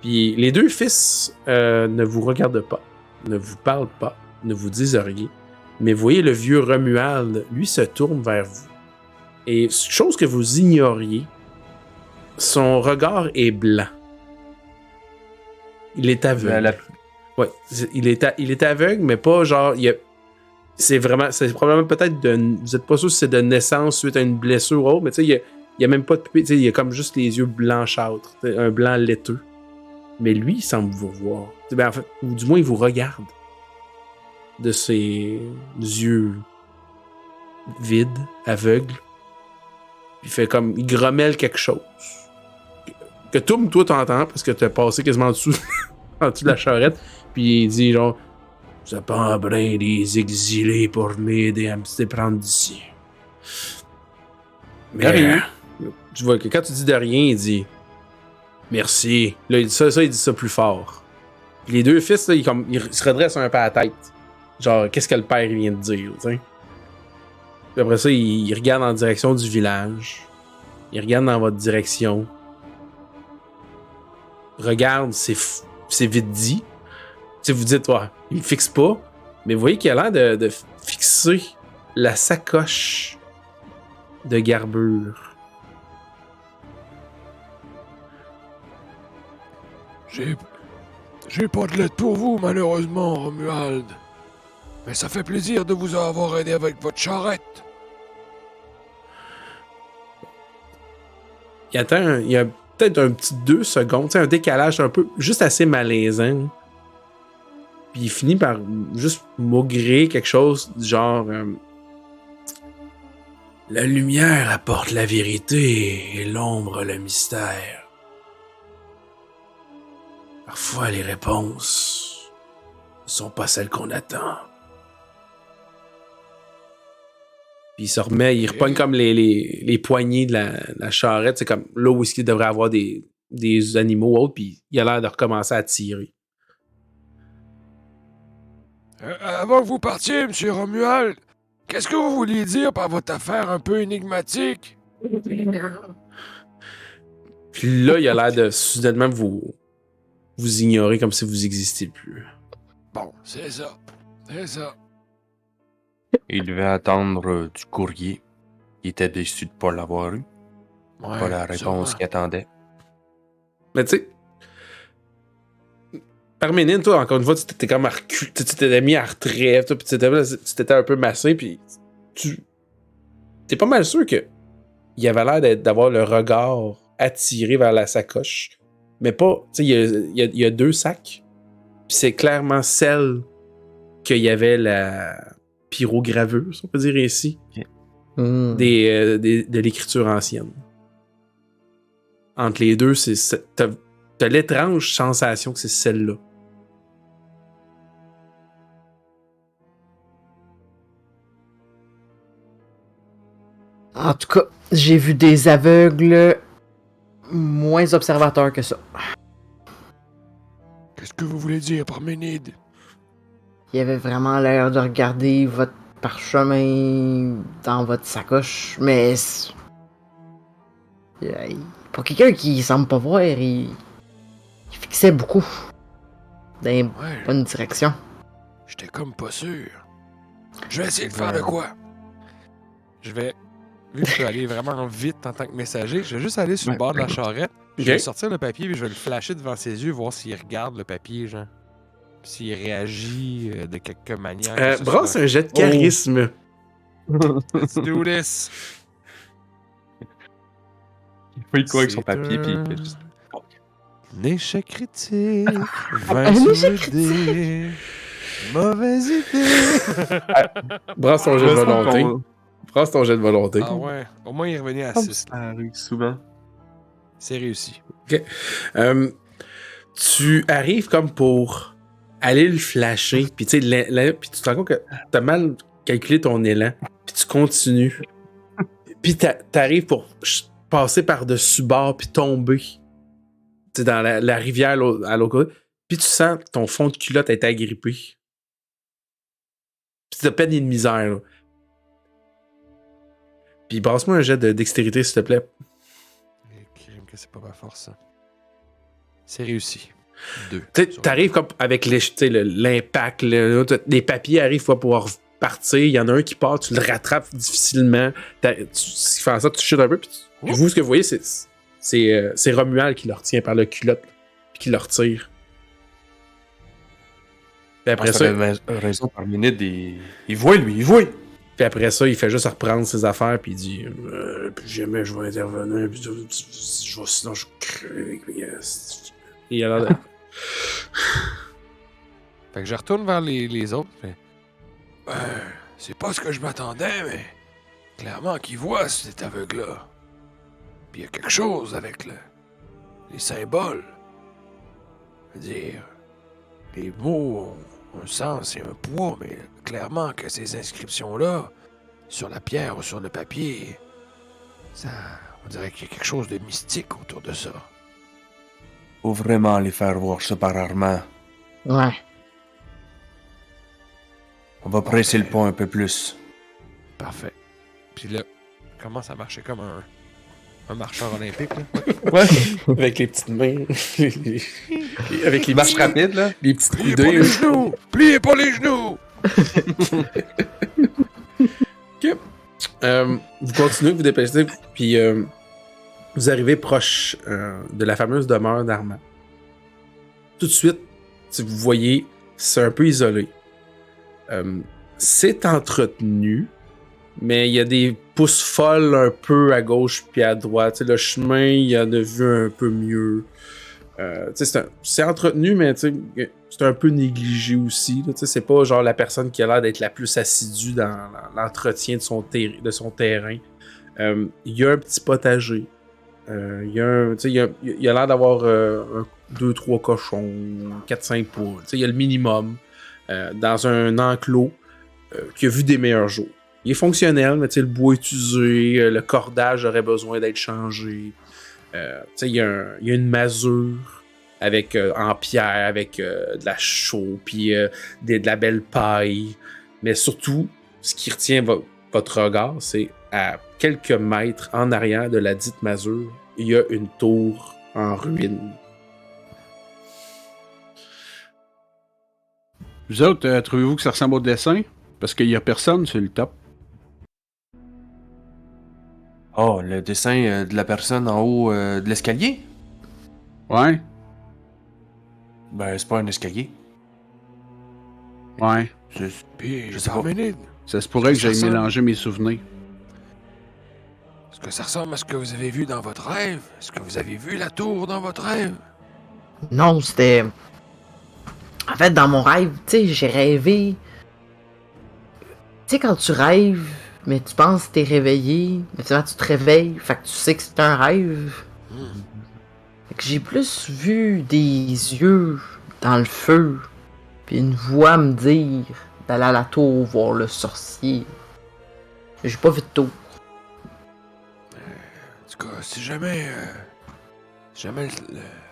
Puis les deux fils ne vous regardent pas, ne vous parlent pas, ne vous disent rien. Mais vous voyez, le vieux Romuald, lui, se tourne vers vous. Et chose que vous ignoriez, son regard est blanc. Il est aveugle. Ouais, il est aveugle, mais pas genre... c'est probablement peut-être vous êtes pas sûr si c'est de naissance suite à une blessure ou autre, mais tu sais, il y a même pas de pupille, il y a comme juste les yeux blanchâtres, un blanc laiteux. Mais lui, il semble vous voir. Ben, en fait, ou du moins, il vous regarde de ses yeux vides, aveugles. Il fait comme... Il grommelle quelque chose. Que Toum, toi, t'entends, parce que t'as passé quasiment en dessous de la charrette. Puis il dit genre... Ça prend bien des exilés pour m'aider à me déprendre d'ici. Mais rien. Tu vois que quand tu dis de rien, il dit... Merci. Là, il dit ça, il dit ça plus fort. Puis les deux fils, là, ils se redressent un peu à la tête. Genre, qu'est-ce que le père il vient de dire, tu sais. Puis après ça, il regarde en direction du village. Il regarde dans votre direction. Regarde, c'est vite dit. Tu sais, vous dites, ouais, il me fixe pas. Mais vous voyez qu'il a l'air de fixer la sacoche de Garbure. J'ai pas de lettre pour vous, malheureusement, Romuald. Mais ça fait plaisir de vous avoir aidé avec votre charrette. Il y a peut-être un petit 2 secondes, un décalage un peu, juste assez malaisant. Puis il finit par juste maugrer quelque chose du genre... La lumière apporte la vérité et l'ombre le mystère. Parfois, les réponses ne sont pas celles qu'on attend. Puis il se remet, il repogne comme les poignées de la charrette. C'est comme là où il devrait avoir des animaux autres, puis il a l'air de recommencer à tirer. Avant que vous partiez, monsieur Romuald, qu'est-ce que vous vouliez dire par votre affaire un peu énigmatique? Puis là, il a l'air de soudainement vous ignorer comme si vous existiez plus. Bon, c'est ça. C'est ça. Il devait attendre du courrier. Il était déçu de ne pas l'avoir eu. Ouais, Pas la réponse qu'il attendait. Mais tu sais, Parménide, toi, encore une fois, tu t'étais comme tu t'étais mis à retrait, puis tu t'étais un peu massé, puis t'es pas mal sûr que il avait l'air d'avoir le regard attiré vers la sacoche. Mais pas, tu sais, il y a 2 sacs, puis c'est clairement celle qu'il y avait la pyrogravure, si on peut dire ici, de l'écriture ancienne. Entre les deux, t'as l'étrange sensation que c'est celle-là. En tout cas, j'ai vu des aveugles moins observateurs que ça. Qu'est-ce que vous voulez dire, Parménide? Il avait vraiment l'air de regarder votre parchemin dans votre sacoche, mais pour quelqu'un qui semble pas voir, il fixait beaucoup dans une bonne direction. J'étais comme pas sûr. Je vais essayer de faire de quoi? Vu que je peux aller vraiment vite en tant que messager, je vais juste aller sur le bord de la charrette. Je vais sortir le papier et je vais le flasher devant ses yeux, voir s'il regarde le papier, genre. S'il réagit de quelque manière. Brasse un jet de charisme. Let's do this. Oui, quoi, avec son C'est papier, puis il un- fait juste... Un échec critique. Un 20 sur échec 10. Mauvaise idée. Brasse ton jet de volonté. Brasse ton jet de volonté. Ah ouais. Au moins, il est revenu à Comme 6. ça arrive souvent. C'est réussi. Tu arrives comme pour aller le flasher, puis tu sais, puis tu te rends compte que t'as mal calculé ton élan, puis tu continues. Puis t'arrives pour passer par-dessus bord, puis tomber. Tu sais, dans la rivière à l'autre côté. Puis tu sens que ton fond de culotte est agrippé. Puis t'as peine et de misère, là. Puis passe-moi un jet de dextérité, s'il te plaît. Et crime que c'est pas ma force, ça. C'est réussi. 2. Tu sais, t'arrives comme avec l'impact, les papiers arrivent pour pouvoir partir. Il y en a un qui part, tu le rattrapes difficilement. Tu fais en sorte que tu chutes un peu. Puis vous, ce que vous voyez, c'est Romuald qui le retient par le culotte, puis qui le retire. Puis après ça, Raison par minute, il voit, lui, il voit. puis après ça, il fait juste reprendre ses affaires, puis il dit plus jamais je vais intervenir, puis sinon je crève. Et il a l'air de... Fait que je retourne vers les autres. C'est pas ce que je m'attendais, mais clairement qu'il voit cet aveugle-là. Puis il y a quelque chose avec les symboles. Je veux dire, les mots ont un sens et un poids, mais clairement que ces inscriptions-là, sur la pierre ou sur le papier, ça, on dirait qu'il y a quelque chose de mystique autour de ça. Faut vraiment les faire voir ça par Armand. Ouais. On va presser le pont un peu plus. Parfait. Puis là, comment ça marchait comme un marcheur olympique, là? Ouais. avec les petites mains. avec les Marche rapide, là. les petites Pliez pas les idées. genoux! Pliez pas les genoux! Vous continuez, vous dépêchez, puis vous arrivez proche de la fameuse demeure d'Armand. Tout de suite, si vous voyez, c'est un peu isolé. C'est entretenu, mais il y a des pousses folles un peu à gauche puis à droite. T'sais, le chemin, il y en a vu un peu mieux. C'est entretenu, mais c'est un peu négligé aussi. Là, c'est pas genre la personne qui a l'air d'être la plus assidue dans l'entretien de son terrain. Il y a un petit potager. Il y a l'air d'avoir 2-3 cochons, 4-5 poules. Il y a le minimum dans un enclos qui a vu des meilleurs jours. Il est fonctionnel, mais le bois est usé, le cordage aurait besoin d'être changé. Il y a une masure avec, en pierre avec de la chaux, puis de la belle paille. Mais surtout, ce qui retient votre regard, c'est à quelques mètres en arrière de la dite masure, il y a une tour en ruine. Vous autres, trouvez-vous que ça ressemble au dessin? Parce qu'il y a personne sur le top. Oh, le dessin de la personne en haut de l'escalier? Ouais? Ben, c'est pas un escalier. Ouais. Puis, Je sais pas. Parménide, Ça se pourrait que Ça j'aille ressemble. mélanger mes souvenirs. est-ce que ça ressemble à ce que vous avez vu dans votre rêve? Est-ce que vous avez vu la tour dans votre rêve? Non, c'était. En fait, dans mon rêve, tu sais, j'ai rêvé. Tu sais, quand tu rêves, mais tu penses que t'es réveillé, mais tu te réveilles, fait que tu sais que c'est un rêve. Fait que j'ai plus vu des yeux dans le feu, puis une voix me dire d'aller à la tour voir le sorcier. J'ai pas vu de tour. En tout cas, si jamais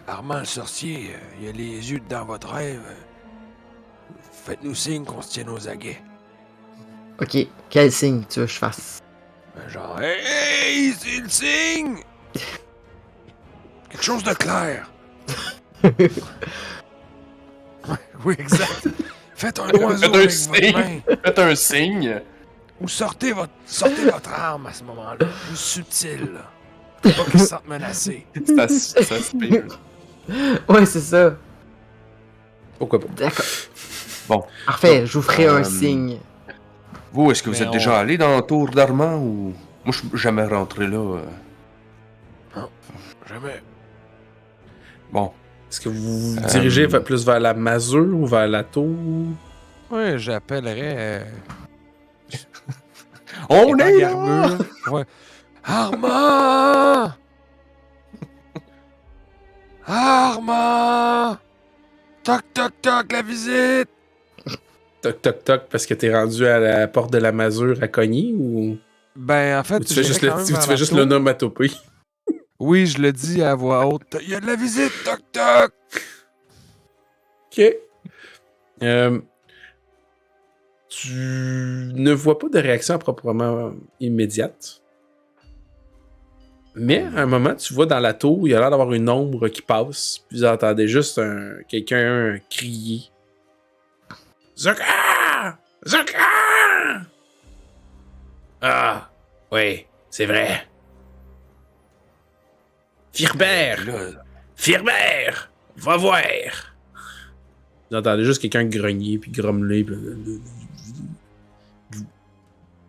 Armand le sorcier, il a les yeux dans votre rêve, faites-nous signe qu'on se tienne aux aguets. Ok, quel signe tu veux que je fasse? Ben genre, hey, c'est le signe! Quelque chose de clair. Ouais, oui, exact. Faites un oiseau Faites un avec signe. votre main. Faites un signe. Ou sortez votre arme à ce moment-là. Plus subtil, là. Pas qu'ils se sentent menacés. Ça se pire. Ouais, c'est ça. Pourquoi pas? D'accord. Bon. Parfait, je vous ferai un euh, signe. Vous, est-ce que vous Mais êtes déjà allé dans la tour d'Armand ou... Moi, je suis jamais rentré là. Jamais. Bon. Est-ce que vous vous dirigez plus vers la masure ou vers la tour? Ouais, j'appellerais. On étant est là! Garbure. Ouais. Armand! Armand! Toc, toc, toc, la visite! Toc, toc, toc, parce que t'es rendu à la porte de la masure à cogner ou Ben, en fait, tu fais juste, j'irais quand même tu vers fais la juste tour. l'onomatopée? Oui, je le dis à voix haute. Il y a de la visite, toc, toc! Ok. Tu ne vois pas de réaction proprement immédiate. Mais à un moment, tu vois dans la tour, il y a l'air d'avoir une ombre qui passe. Puis vous entendez juste quelqu'un crier. Zokar! Zokar! Ah, oui, c'est vrai. Firbert! Là, Firbert! Va voir! Vous entendez juste quelqu'un grogner, puis grommeler.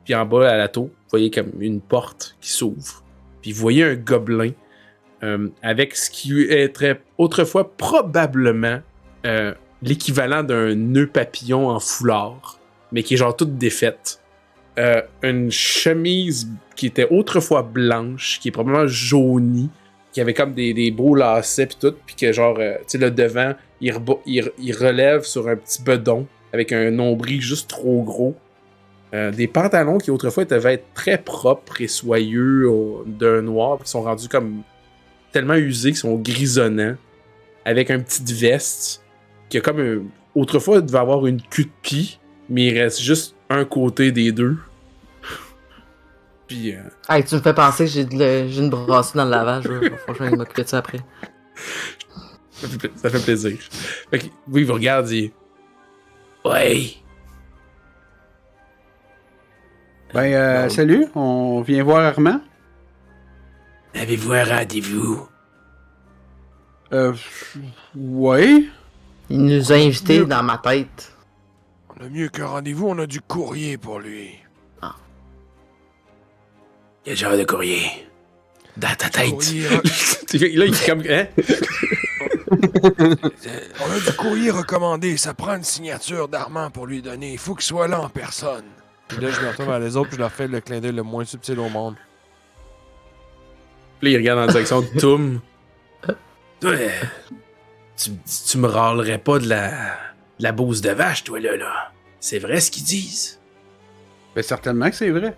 Puis en bas, à la tour, vous voyez comme une porte qui s'ouvre. Puis vous voyez un gobelin avec ce qui était autrefois probablement l'équivalent d'un nœud papillon en foulard, mais qui est genre toute défaite. Une chemise qui était autrefois blanche, qui est probablement jaunie, qui avait comme des beaux lacets pis tout, pis que genre, tu sais, le devant, il relève sur un petit bedon avec un nombril juste trop gros. Des pantalons qui autrefois devaient être très propres et soyeux d'un noir, qui sont rendus comme tellement usés, qui sont grisonnants, avec une petite veste, qui a comme autrefois, il devait avoir une queue de pie, mais il reste juste un côté des deux. Puis... Hey, tu me fais penser que j'ai une brassée dans le lavage. Franchement, je vais m'occuper de ça après. Ça fait plaisir. Fait que, oui, il vous regarde et... Ouais. Ben, salut, on vient voir Armand. Avez-vous un rendez-vous? Ouais. Il nous a invités dans ma tête. On a mieux qu'un rendez-vous, on a du courrier pour lui. Quel genre de courrier? Dans ta tête. Courrier Là, il est comme... Hein? on a du courrier recommandé, ça prend une signature d'Armand pour lui donner. Il faut qu'il soit là en personne. Puis là, je me retourne vers les autres, puis je leur fais le clin d'œil le moins subtil au monde. Puis là, il regarde en direction de Toum. Toi, tu me râlerais pas de la bouse de vache, toi, là. C'est vrai ce qu'ils disent. Ben, certainement que c'est vrai.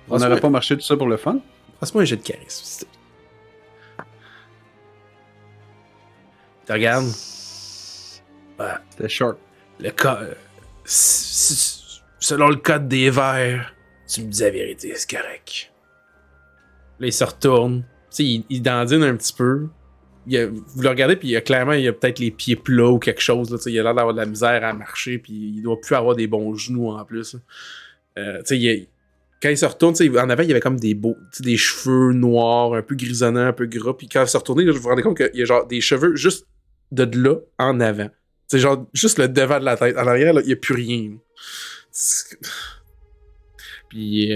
On Passe-moi- n'aurait pas marché tout ça pour le fun. Passe-moi un jet de charisme. s'il te plaît. Tu regardes. C'était short. Le code... selon le code des vers, tu me dis la vérité, c'est correct. Là, il se retourne. Tu sais, il dandine un petit peu. Vous le regardez, puis clairement, il a peut-être les pieds plats ou quelque chose. Là, il a l'air d'avoir de la misère à marcher, puis il doit plus avoir des bons genoux en plus. Quand il se retourne, en avant, il y avait comme des cheveux noirs, un peu grisonnants, un peu gras. Puis quand il se retourne, là, je vous rendez compte qu'il y a genre des cheveux juste de là en avant. C'est genre juste le devant de la tête. En arrière, il n'y a plus rien. Puis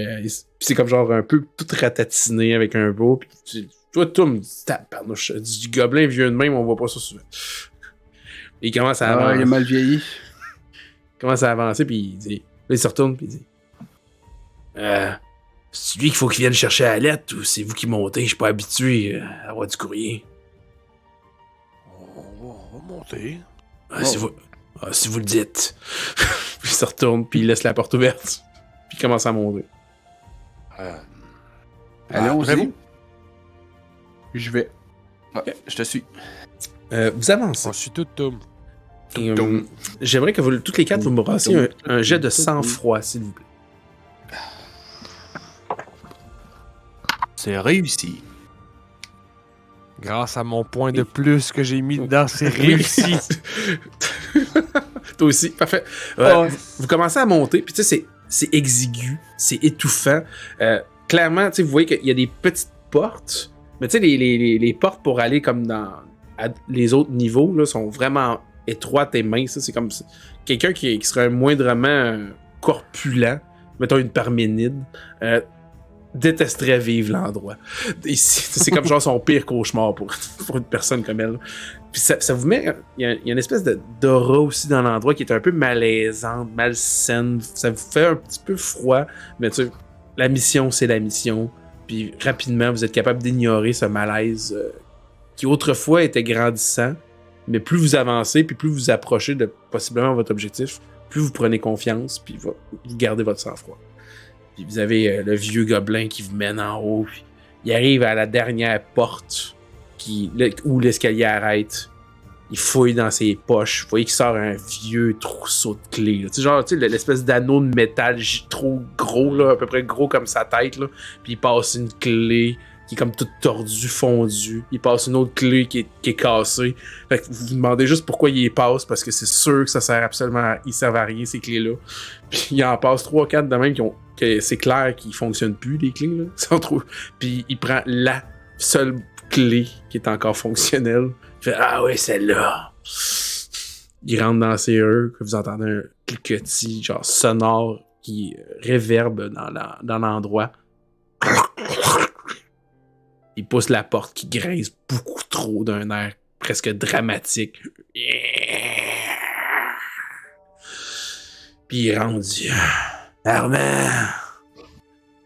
c'est comme genre un peu tout ratatiné avec un beau. Puis toi, Toum, tabarnouche, du gobelin vieux de même, on voit pas ça souvent. Et il commence à avancer. il est mal vieilli. Il commence à avancer, puis il dit... Là, il se retourne, puis il dit... c'est lui qu'il faut qu'il vienne chercher à la lettre, ou c'est vous qui montez? Je suis pas habitué à avoir du courrier. On va monter. Si vous le dites. Puis il se retourne, puis il laisse la porte ouverte. Puis il commence à monter. Allons-y. vous? Je vais. Ouais, je te suis. Vous avancez. On suit tout Toum. Et, j'aimerais que vous, toutes les quatre, vous me brassiez un jet de sang-froid, s'il vous plaît. C'est réussi. Grâce à mon point de plus que j'ai mis dedans, c'est réussi. Toi aussi, parfait. Vous commencez à monter, puis tu sais, c'est exigu, c'est étouffant. Clairement, tu sais, vous voyez qu'il y a des petites portes, mais tu sais, les portes pour aller comme dans les autres niveaux là, sont vraiment étroites et minces. C'est comme quelqu'un qui serait moindrement corpulent, mettons une parménide. détesterait vivre l'endroit. C'est comme genre son pire cauchemar pour une personne comme elle. Puis ça vous met... Il y a une espèce d'aura aussi dans l'endroit qui est un peu malaisante, malsaine. Ça vous fait un petit peu froid. Mais tu sais, la mission, c'est la mission. Puis rapidement, vous êtes capable d'ignorer ce malaise qui autrefois était grandissant. Mais plus vous avancez, puis plus vous approchez de possiblement votre objectif, plus vous prenez confiance, puis vous gardez votre sang-froid. Puis vous avez le vieux gobelin qui vous mène en haut, puis il arrive à la dernière porte où l'escalier arrête. Il fouille dans ses poches. Vous voyez qu'il sort un vieux trousseau de clés. Là. Tu sais, genre, l'espèce d'anneau de métal trop gros, là, à peu près gros comme sa tête. Là. Puis il passe une clé qui est comme toute tordue, fondue. Il passe une autre clé qui est cassée. Fait que vous vous demandez juste pourquoi il les passe, parce que c'est sûr que ça sert absolument ils servent à rien, ces clés-là. Puis il en passe 3-4 de même que c'est clair qu'ils fonctionnent plus, les clés, là. Puis il prend la seule clé qui est encore fonctionnelle. Il fait « Ah ouais, celle-là! » Il rentre dans ses heures, que vous entendez un cliquetis, genre sonore, qui réverbe dans l'endroit. Il pousse la porte qui grince beaucoup trop d'un air presque dramatique. Puis il rentre, dit « Armand,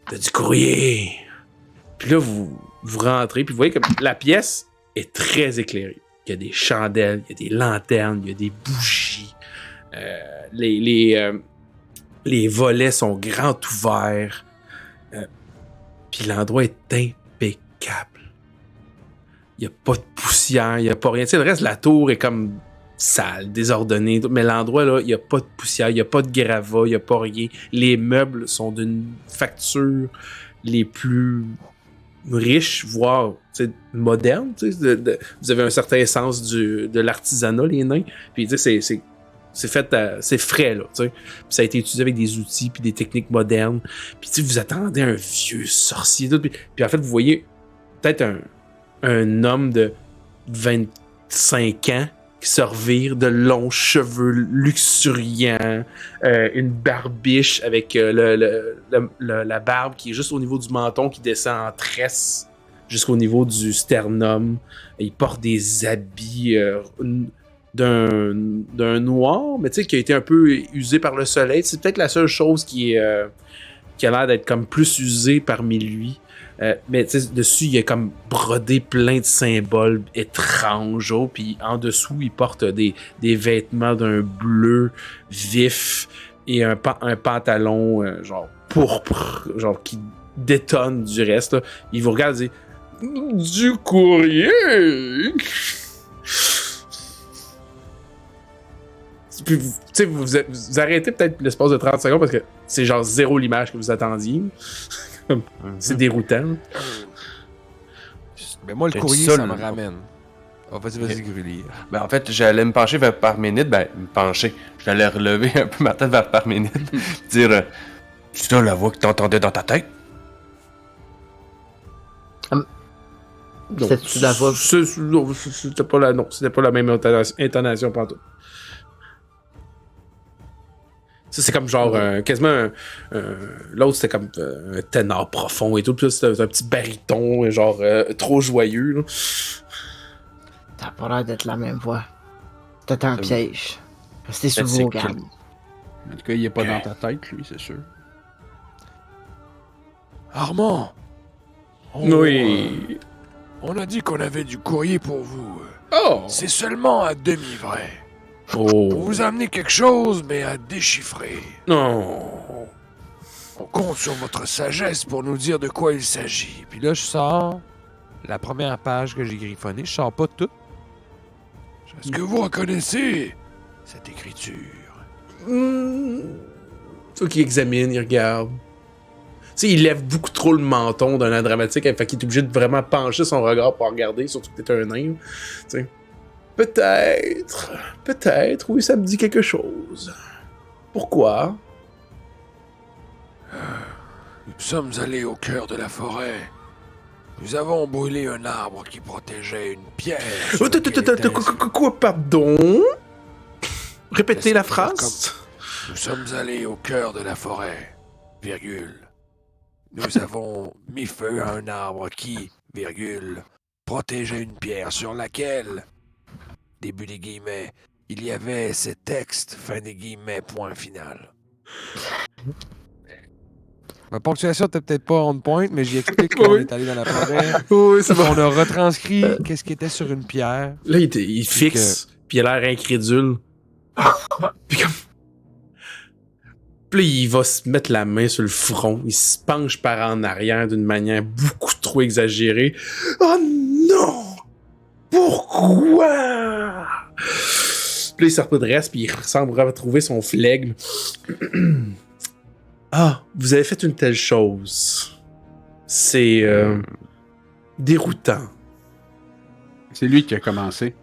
t'as du courrier! » Puis là, vous rentrez, puis vous voyez que la pièce est très éclairée. Il y a des chandelles, il y a des lanternes, il y a des bougies. Les volets sont grands ouverts. Puis l'endroit est impeccable. Il n'y a pas de poussière, il n'y a pas rien. Tu sais, le reste de la tour est comme sale, désordonné. Mais l'endroit, là, il n'y a pas de poussière, il n'y a pas de gravat, il n'y a pas rien. Les meubles sont d'une facture les plus riches, voire modernes. Vous avez un certain sens de l'artisanat, les nains. Puis c'est fait, c'est frais, là. Puis ça a été utilisé avec des outils puis des techniques modernes. Puis vous attendez un vieux sorcier. Puis en fait, vous voyez peut-être un homme de 25 ans qui se revire, de longs cheveux luxuriants, une barbiche avec la barbe qui est juste au niveau du menton, qui descend en tresse jusqu'au niveau du sternum. Il porte des habits d'un noir, mais tu sais, qui a été un peu usé par le soleil. C'est peut-être la seule chose qui a l'air d'être comme plus usée parmi lui. Mais tu sais, dessus, il y a comme brodé plein de symboles étranges. Puis en dessous, il porte des vêtements d'un bleu vif et un pantalon genre pourpre, genre qui détonne du reste. Là. Il vous regarde et dit « Du courrier! » Puis vous arrêtez peut-être l'espace de 30 secondes parce que c'est genre zéro l'image que vous attendiez. C'est déroutant. Mais moi, le courrier, ça me ramène. Oh, vas-y, Grullier. Ben, en fait, j'allais me pencher vers Parménide. J'allais relever un peu ma tête vers Parménide. Dire c'est ça la voix que t'entendais dans ta tête? C'est-tu la voix? C'était pas la même intonation pantoute. Ça, c'est comme genre quasiment l'autre, c'était comme un ténor profond et tout. Puis là, c'était un petit baryton, genre trop joyeux. Là. T'as pas l'air d'être la même voix. C'était un piège. Restez sur vos gardes. En tout cas, il est pas dans ta tête, lui, c'est sûr. Armand! Oui. On a dit qu'on avait du courrier pour vous. Oh! C'est seulement à demi vrai. Oh. Pour vous amener quelque chose, mais à déchiffrer. Non. On compte sur votre sagesse pour nous dire de quoi il s'agit. Puis là, je sors la première page que j'ai griffonnée. Je sors pas tout. Est-ce que vous reconnaissez cette écriture? Faut qu'il examine, il regarde. Tu sais, il lève beaucoup trop le menton d'un air dramatique, fait qu'il est obligé de vraiment pencher son regard pour regarder, surtout que t'es un nain. Tu sais. Peut-être, oui, ça me dit quelque chose. Pourquoi? Nous sommes allés au cœur de la forêt. Nous avons brûlé un arbre qui protégeait une pierre. Quoi, pardon? Répétez la phrase. Nous sommes allés au cœur de la forêt, virgule. nous avons mis feu à un arbre qui, virgule, protégeait une pierre sur laquelle, début des guillemets, il y avait ces textes, fin des guillemets, point final. Ma ponctuation était peut-être pas on point, mais j'y explique qu'on Oui. est allé dans la forêt. Oui, c'est bon. On a retranscrit qu'est-ce qui était sur une pierre. Là, il fixe, puis il a l'air incrédule. Puis comme... Puis là, il va se mettre la main sur le front. Il se penche par en arrière d'une manière beaucoup trop exagérée. Oh non! Pourquoi? Puis là, il se redresse, puis il semble retrouver son flegme. Ah, vous avez fait une telle chose. C'est déroutant. C'est lui qui a commencé.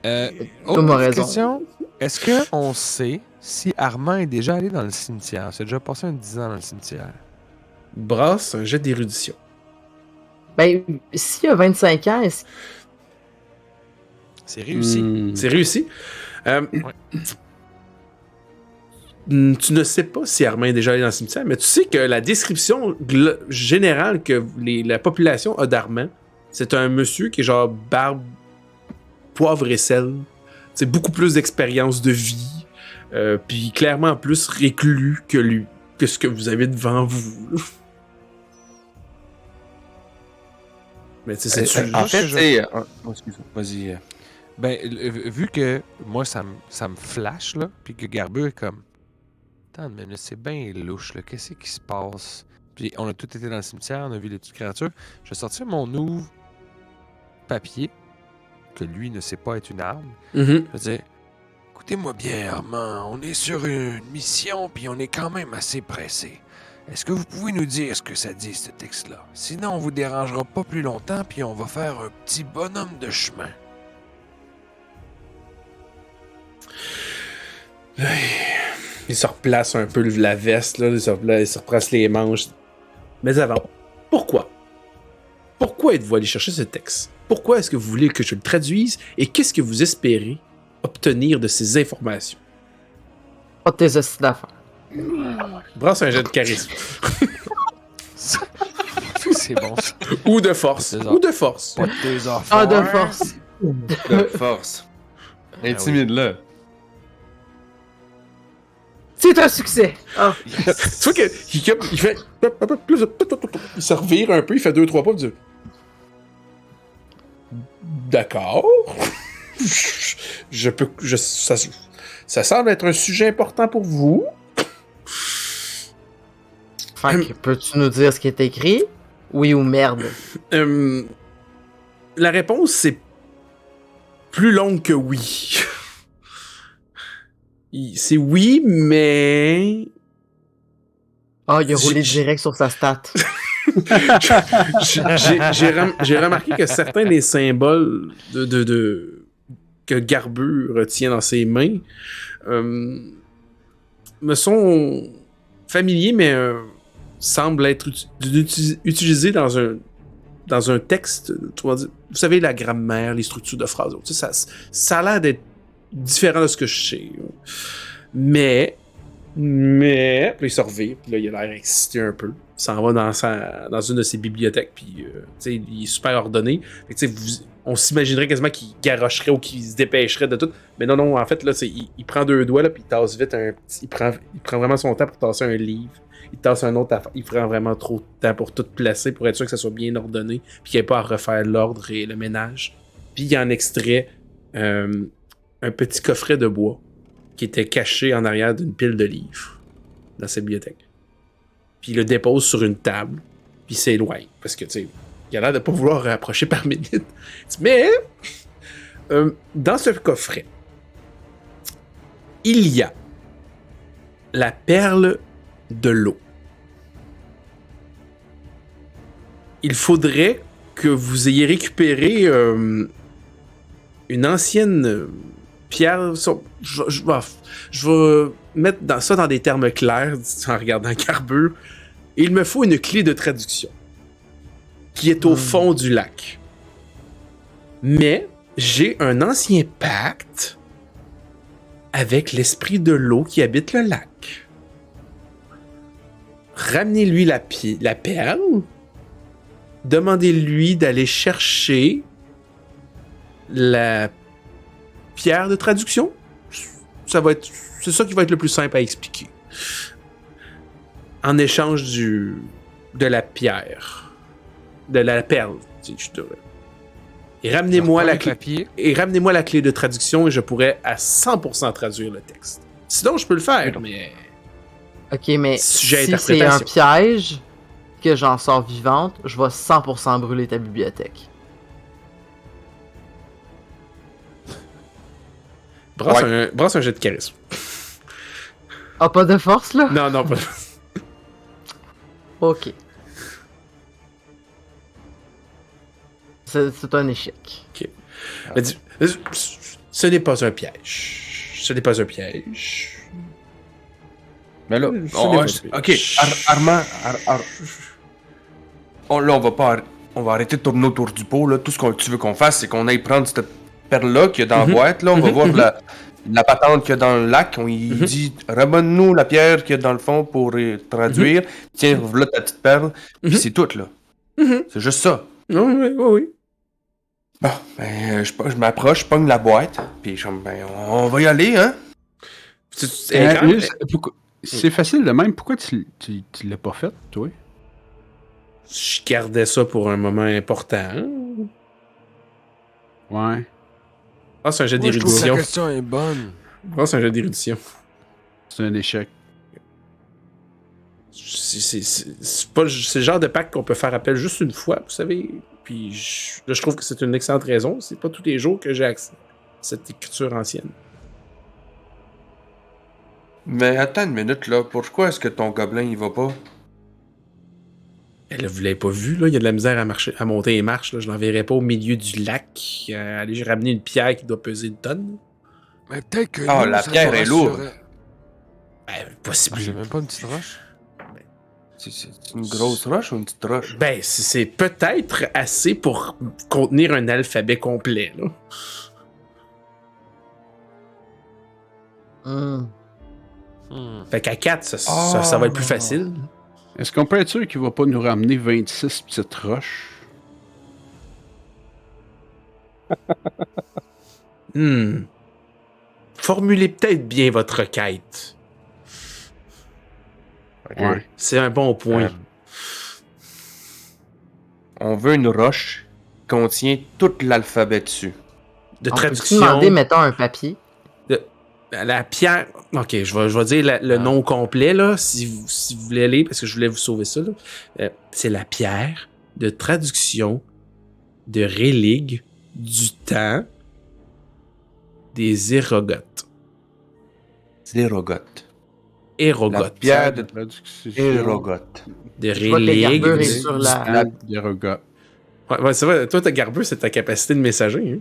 Tom a raison. Question. Est-ce qu'on sait si Armand est déjà allé dans le cimetière? C'est déjà passé 10 ans dans le cimetière. Brasse un jet d'érudition. Ben, s'il a 25 ans, C'est réussi. C'est réussi. Tu ne sais pas si Armand est déjà allé dans le cimetière, mais tu sais que la description générale que la population a d'Armand, c'est un monsieur qui est genre barbe, poivre et sel. C'est beaucoup plus d'expérience de vie, puis clairement plus réclus que lui, que ce que vous avez devant vous. Mais tu sais, c'est En fait, c'est... excuse-moi, vas-y. Ben, vu que moi, ça me flash, là, puis que Garbu est comme... Attends une minute, c'est bien louche, là. Qu'est-ce qui se passe? Puis on a tous été dans le cimetière, on a vu les petites créatures. Je vais sortir mon nouveau papier, que lui ne sait pas être une arme. Mhm. Je vais dire, écoutez-moi bien, Armand, on est sur une mission, puis on est quand même assez pressé. Est-ce que vous pouvez nous dire ce que ça dit, ce texte-là? Sinon, on vous dérangera pas plus longtemps, puis on va faire un petit bonhomme de chemin. Il se replace un peu la veste, là, il se replace les manches. Mais avant, pourquoi? Pourquoi êtes-vous allé chercher ce texte? Pourquoi est-ce que vous voulez que je le traduise? Et qu'est-ce que vous espérez obtenir de ces informations? pas de tes hosties d'affaires. Brasse un jet de charisme. C'est bon, ça. Ou de force. C'est ça. Ou de force. Pas de tes affaires. Ah, de force. De force. Intimide-le. C'est un succès. Ah. Tu vois qu'il fait... Il se revire un peu, il fait 2-3 pas, il dit... D'accord. Ça semble être un sujet important pour vous. Fait que, peux-tu nous dire ce qui est écrit? Oui ou merde? La réponse, c'est plus longue que oui. C'est oui, mais... Ah, il a roulé direct sur sa stat. J'ai remarqué que certains des symboles que Garbu retient dans ses mains me sont familiers, mais semblent être utilisés dans un texte. Vous savez, la grammaire, les structures de phrases. Ça a l'air d'être différent de ce que je sais. Mais, puis il se revire, puis là, il a l'air excité un peu. Il s'en va dans une de ses bibliothèques, puis il est super ordonné. Fait que, on s'imaginerait quasiment qu'il garocherait ou qu'il se dépêcherait de tout. Mais non, en fait, là, il prend 2 doigts, là, puis il tasse vite il prend vraiment son temps pour tasser un livre. Il tasse un autre affaire. Il prend vraiment trop de temps pour tout placer, pour être sûr que ça soit bien ordonné, puis qu'il n'y ait pas à refaire l'ordre et le ménage. Puis il en extrait un petit coffret de bois qui était caché en arrière d'une pile de livres dans sa bibliothèque. Puis il le dépose sur une table, puis il s'éloigne, parce que, tu sais, il a l'air de pas vouloir approcher par minute. Mais, dans ce coffret, il y a la perle de l'eau. Il faudrait que vous ayez récupéré une ancienne pierre. Je vais mettre ça dans des termes clairs en regardant Carbure. Il me faut une clé de traduction qui est au fond du lac. Mais j'ai un ancien pacte avec l'esprit de l'eau qui habite le lac. ramenez-lui la perle. Demandez-lui d'aller chercher la pierre de traduction. C'est ça qui va être le plus simple à expliquer. En échange de la pierre. De la perle, si je dirais. Et ramenez-moi la clé. Papier. Et ramenez-moi la clé de traduction et je pourrais à 100% traduire le texte. Sinon, je peux le faire, mais... Ok, mais Sujet à si c'est un interprétation. piège que j'en sors vivante, je vais 100% brûler ta bibliothèque. Brasse un jet de charisme. Ah, pas de force, là? Non, non, pas... Ok. C'est un échec. Mais ce n'est pas un piège. Ce n'est pas un piège. Mais là, Ce n'est pas un ok, piège. Armand, là, on va arrêter de tourner autour du pot, là. Tout ce que tu veux qu'on fasse, c'est qu'on aille prendre cette perle-là qu'il y a dans la boîte, là. On va voir la patente qu'il y a dans le lac. Il dit, ramène-nous la pierre qu'il y a dans le fond pour traduire. Tiens, voilà ta petite perle. Puis c'est tout, là. C'est juste ça. Oui. Bon, ben, je m'approche, je pogne la boîte, puis je me dis, ben, on va y aller, hein? C'est facile de même. Pourquoi tu l'as pas fait, toi? Je gardais ça pour un moment important. Ouais. Ah, c'est un jet Moi, je trouve que la d'érudition. question est bonne. Ah, c'est un jet d'érudition. C'est un échec. C'est pas c'est le genre de pacte qu'on peut faire appel juste une fois, vous savez. Puis là, je trouve que c'est une excellente raison. C'est pas tous les jours que j'ai accès à cette écriture ancienne. Mais attends une minute, là. Pourquoi est-ce que ton gobelin, il va pas? Là, vous l'avez pas vu, là, il y a de la misère à monter les marches. Là. Je l'enverrai pas au milieu du lac. Aller ramener une pierre qui doit peser une tonne. Mais peut-être que Ah, nous, la ça pierre nous est lourde. rassurerait. Possible. Ah, c'est même pas une petite roche. C'est une grosse roche ou une petite roche? Ben, c'est peut-être assez pour contenir un alphabet complet, là. Fait qu'à 4, ça va être plus facile. Est-ce qu'on peut être sûr qu'il va pas nous ramener 26 petites roches? Formulez peut-être bien votre quête. Ouais. C'est un bon point. On veut une roche qui contient tout l'alphabet dessus. De On peut traduction. demander, mettons, un papier. La pierre. Ok, je vais dire le nom complet, là, si vous voulez aller, parce que je voulais vous sauver ça. Là. C'est la pierre de traduction de religue du temps des érogotes. C'est l'érogote. La Érogote. pierre de traduction. l'érogote. De Je vois que les religue. garbeurs est du- sur du la- temps. Dérogat. Ouais, c'est vrai. Toi, ta garbeux, c'est ta capacité de messager. Hein?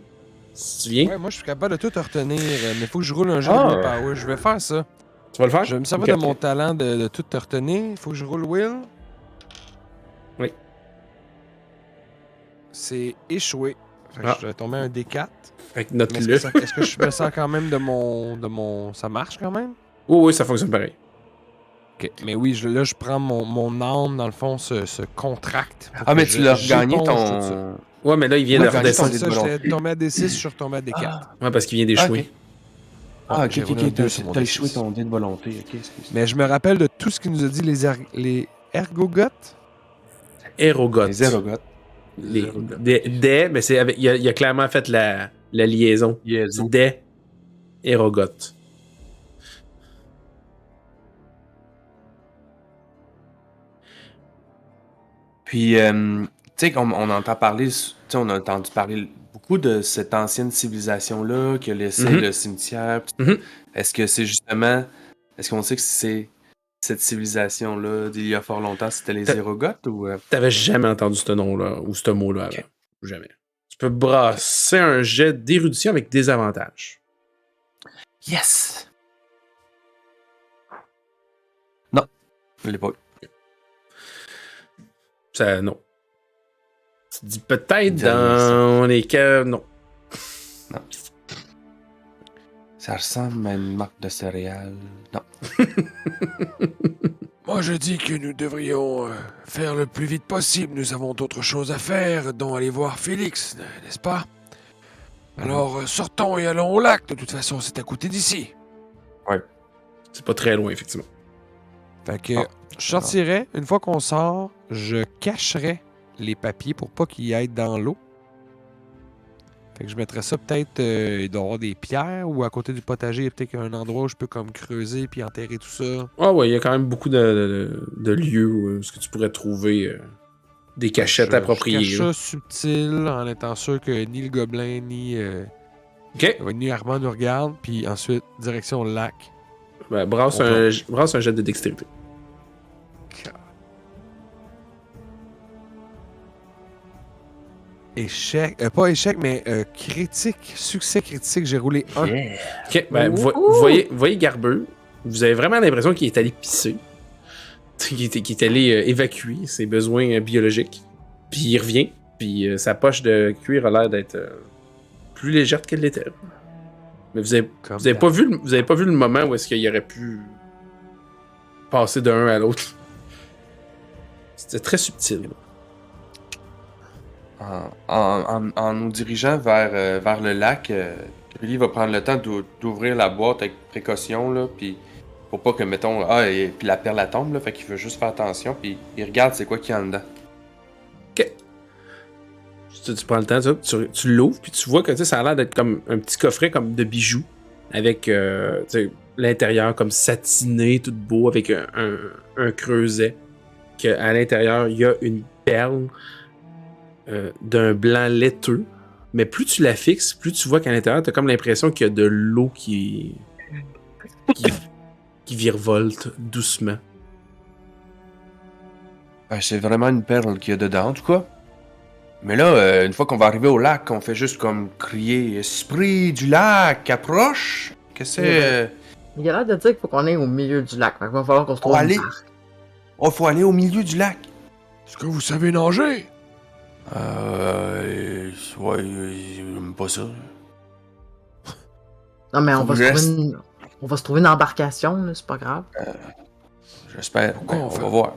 Si tu viens, Ouais, moi, je suis capable de tout retenir, mais faut que je roule un jeu Ah. de willpower. Je vais faire ça. tu vas le faire? Je vais me servir Ok. de mon talent de tout te retenir. Faut que je roule Will. Oui. C'est échoué. Fait que Ah. je vais tomber un D4. Fait que Mais note-le. est-ce que je me sers quand même de mon... Ça marche quand même? Oui, ça fonctionne pareil. Ok. Mais oui, là, je prends mon âme, dans le fond, ce contract. pour Ah, mais que tu l'as je- regagné j'éponge tout ça. ton. Ouais, mais là, il vient Ouais, de quand il redescendre. C'est ça, de j'étais tombé à D6, je suis retombé à D4. Ouais, parce qu'il vient d'échouer. Ah, ok, j'ai ok, roulé un ok. deux sur mon T'as D6. échoué ton dé de volonté. Ok, excuse. Mais je me rappelle de tout ce qu'il nous a dit, les ergogotes. Érogote. Les érogotes. Des, mais c'est avec, il a clairement fait la liaison. Liaison. C'est des érogotes. Puis, tu sais, on entend parler, tu sais, on a entendu parler beaucoup de cette ancienne civilisation-là qui a laissé Mhm. le cimetière. Mhm. Est-ce que c'est justement. Est-ce qu'on sait que c'est cette civilisation-là d'il y a fort longtemps, c'était les T'as- érogotes ou. T'avais jamais entendu ce nom-là ou ce mot-là avant. Jamais. Tu peux brasser un jet d'érudition avec des avantages. Yes! Non, je l'ai pas eu. Ça, non. Tu dis peut-être Dis dans les cas. Non. Ça ressemble à une marque de céréales. Non. Moi, Moi, je dis que nous devrions faire le plus vite possible. Nous avons d'autres choses à faire, dont aller voir Félix, n'est-ce pas? Alors, sortons et allons au lac. De toute façon, c'est à côté d'ici. C'est pas très loin, effectivement. Fait que je sortirais, une fois qu'on sort, je cacherais les papiers pour pas qu'ils aillent dans l'eau. Fait que je mettrais ça peut-être, il doit y avoir des pierres ou à côté du potager, il y a peut-être un endroit où je peux comme creuser puis enterrer tout ça. Ah ouais, il y a quand même beaucoup de lieux où ce que tu pourrais trouver des cachettes appropriées. Je là. cache ça subtil en étant sûr que ni le gobelin Ok. ni Armand nous regardent. Puis ensuite, direction le lac. Ben, brasse un jet de dextérité. Échec, pas échec, mais critique, succès critique, j'ai roulé 1. Ok, ben, vous voyez Garbeux, vous avez vraiment l'impression qu'il est allé pisser. Qu'il est allé évacuer ses besoins biologiques. Puis il revient, puis sa poche de cuir a l'air d'être plus légère qu'elle l'était. Mais vous avez pas vu le moment où est-ce qu'il aurait pu passer d'un à l'autre. C'était très subtil. En nous dirigeant vers le lac, Billy va prendre le temps d'ouvrir la boîte avec précaution, là, puis pour pas que, mettons, puis la perle la tombe, là, fait qu'il veut juste faire attention, puis il regarde c'est quoi qu'il y a en dedans. Ok. Tu prends le temps, tu l'ouvres, puis tu vois que ça a l'air d'être comme un petit coffret comme de bijoux, avec l'intérieur comme satiné, tout beau, avec un creuset. À l'intérieur, il y a une perle d'un blanc laiteux. Mais plus tu la fixes, plus tu vois qu'à l'intérieur, t'as comme l'impression qu'il y a de l'eau qui virevolte doucement. Ben, c'est vraiment une perle qu'il y a dedans, en tout cas. Mais là, une fois qu'on va arriver au lac, on fait juste comme crier « Esprit du lac, approche! » Qu'est-ce que c'est? Il a l'air de dire qu'il faut qu'on aille au milieu du lac. Fait qu'il va falloir qu'on se trouve aller. une barque. Oh, faut aller au milieu du lac. Est-ce que vous savez nager? Ouais, j'aime pas ça. Non, mais on Faut va, que je on va se trouver une embarcation, là, c'est pas grave. J'espère. Pourquoi Ben, on on fait- va voir.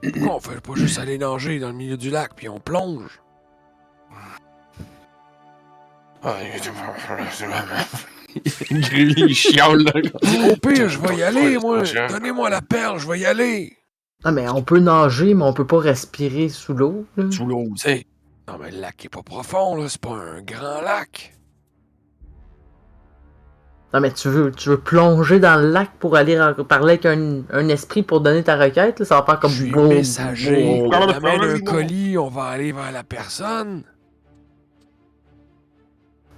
Pourquoi on fait pas juste aller nager dans le milieu du lac puis on plonge? Il chiale, là. Au pire, je vais y aller, moi. Donnez-moi la perle, je vais y aller. Non, mais on peut nager, mais on peut pas respirer sous l'eau. Là. Sous l'eau, tu sais. Non, mais le lac est pas profond, là. C'est pas un grand lac. Non, mais tu veux plonger dans le lac pour aller parler avec un esprit pour donner ta requête? Là? Ça va faire comme... Je suis messager. On amène un colis, on va aller vers la personne.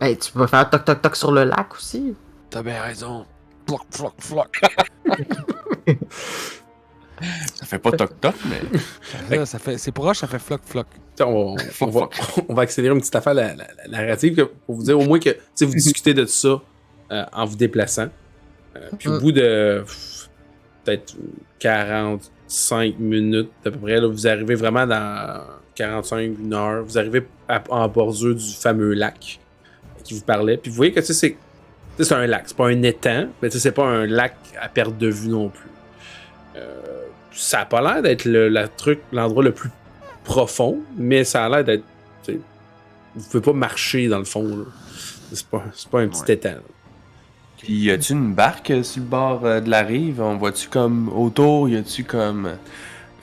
Hey, tu peux faire toc toc toc sur le lac aussi. T'as bien raison. Floc, floc, floc. Ça fait pas toc-toc, mais. Ça fait, c'est proche, ça fait floc, floc. On va accélérer une petite affaire la narrative pour vous dire au moins que vous discutez de ça en vous déplaçant. Puis au bout de peut-être 45 minutes à peu près, là, vous arrivez vraiment dans 45, une heure, vous arrivez en bordure du fameux lac qui vous parlait. Puis vous voyez que c'est un lac, c'est pas un étang, mais c'est pas un lac à perte de vue non plus. Ça a pas l'air d'être l'endroit le plus profond, mais ça a l'air d'être... Vous pouvez pas marcher dans le fond. Là. C'est pas un petit étang. Là. Puis y a-tu une barque sur le bord de la rive? On voit-tu comme autour? Y a-tu comme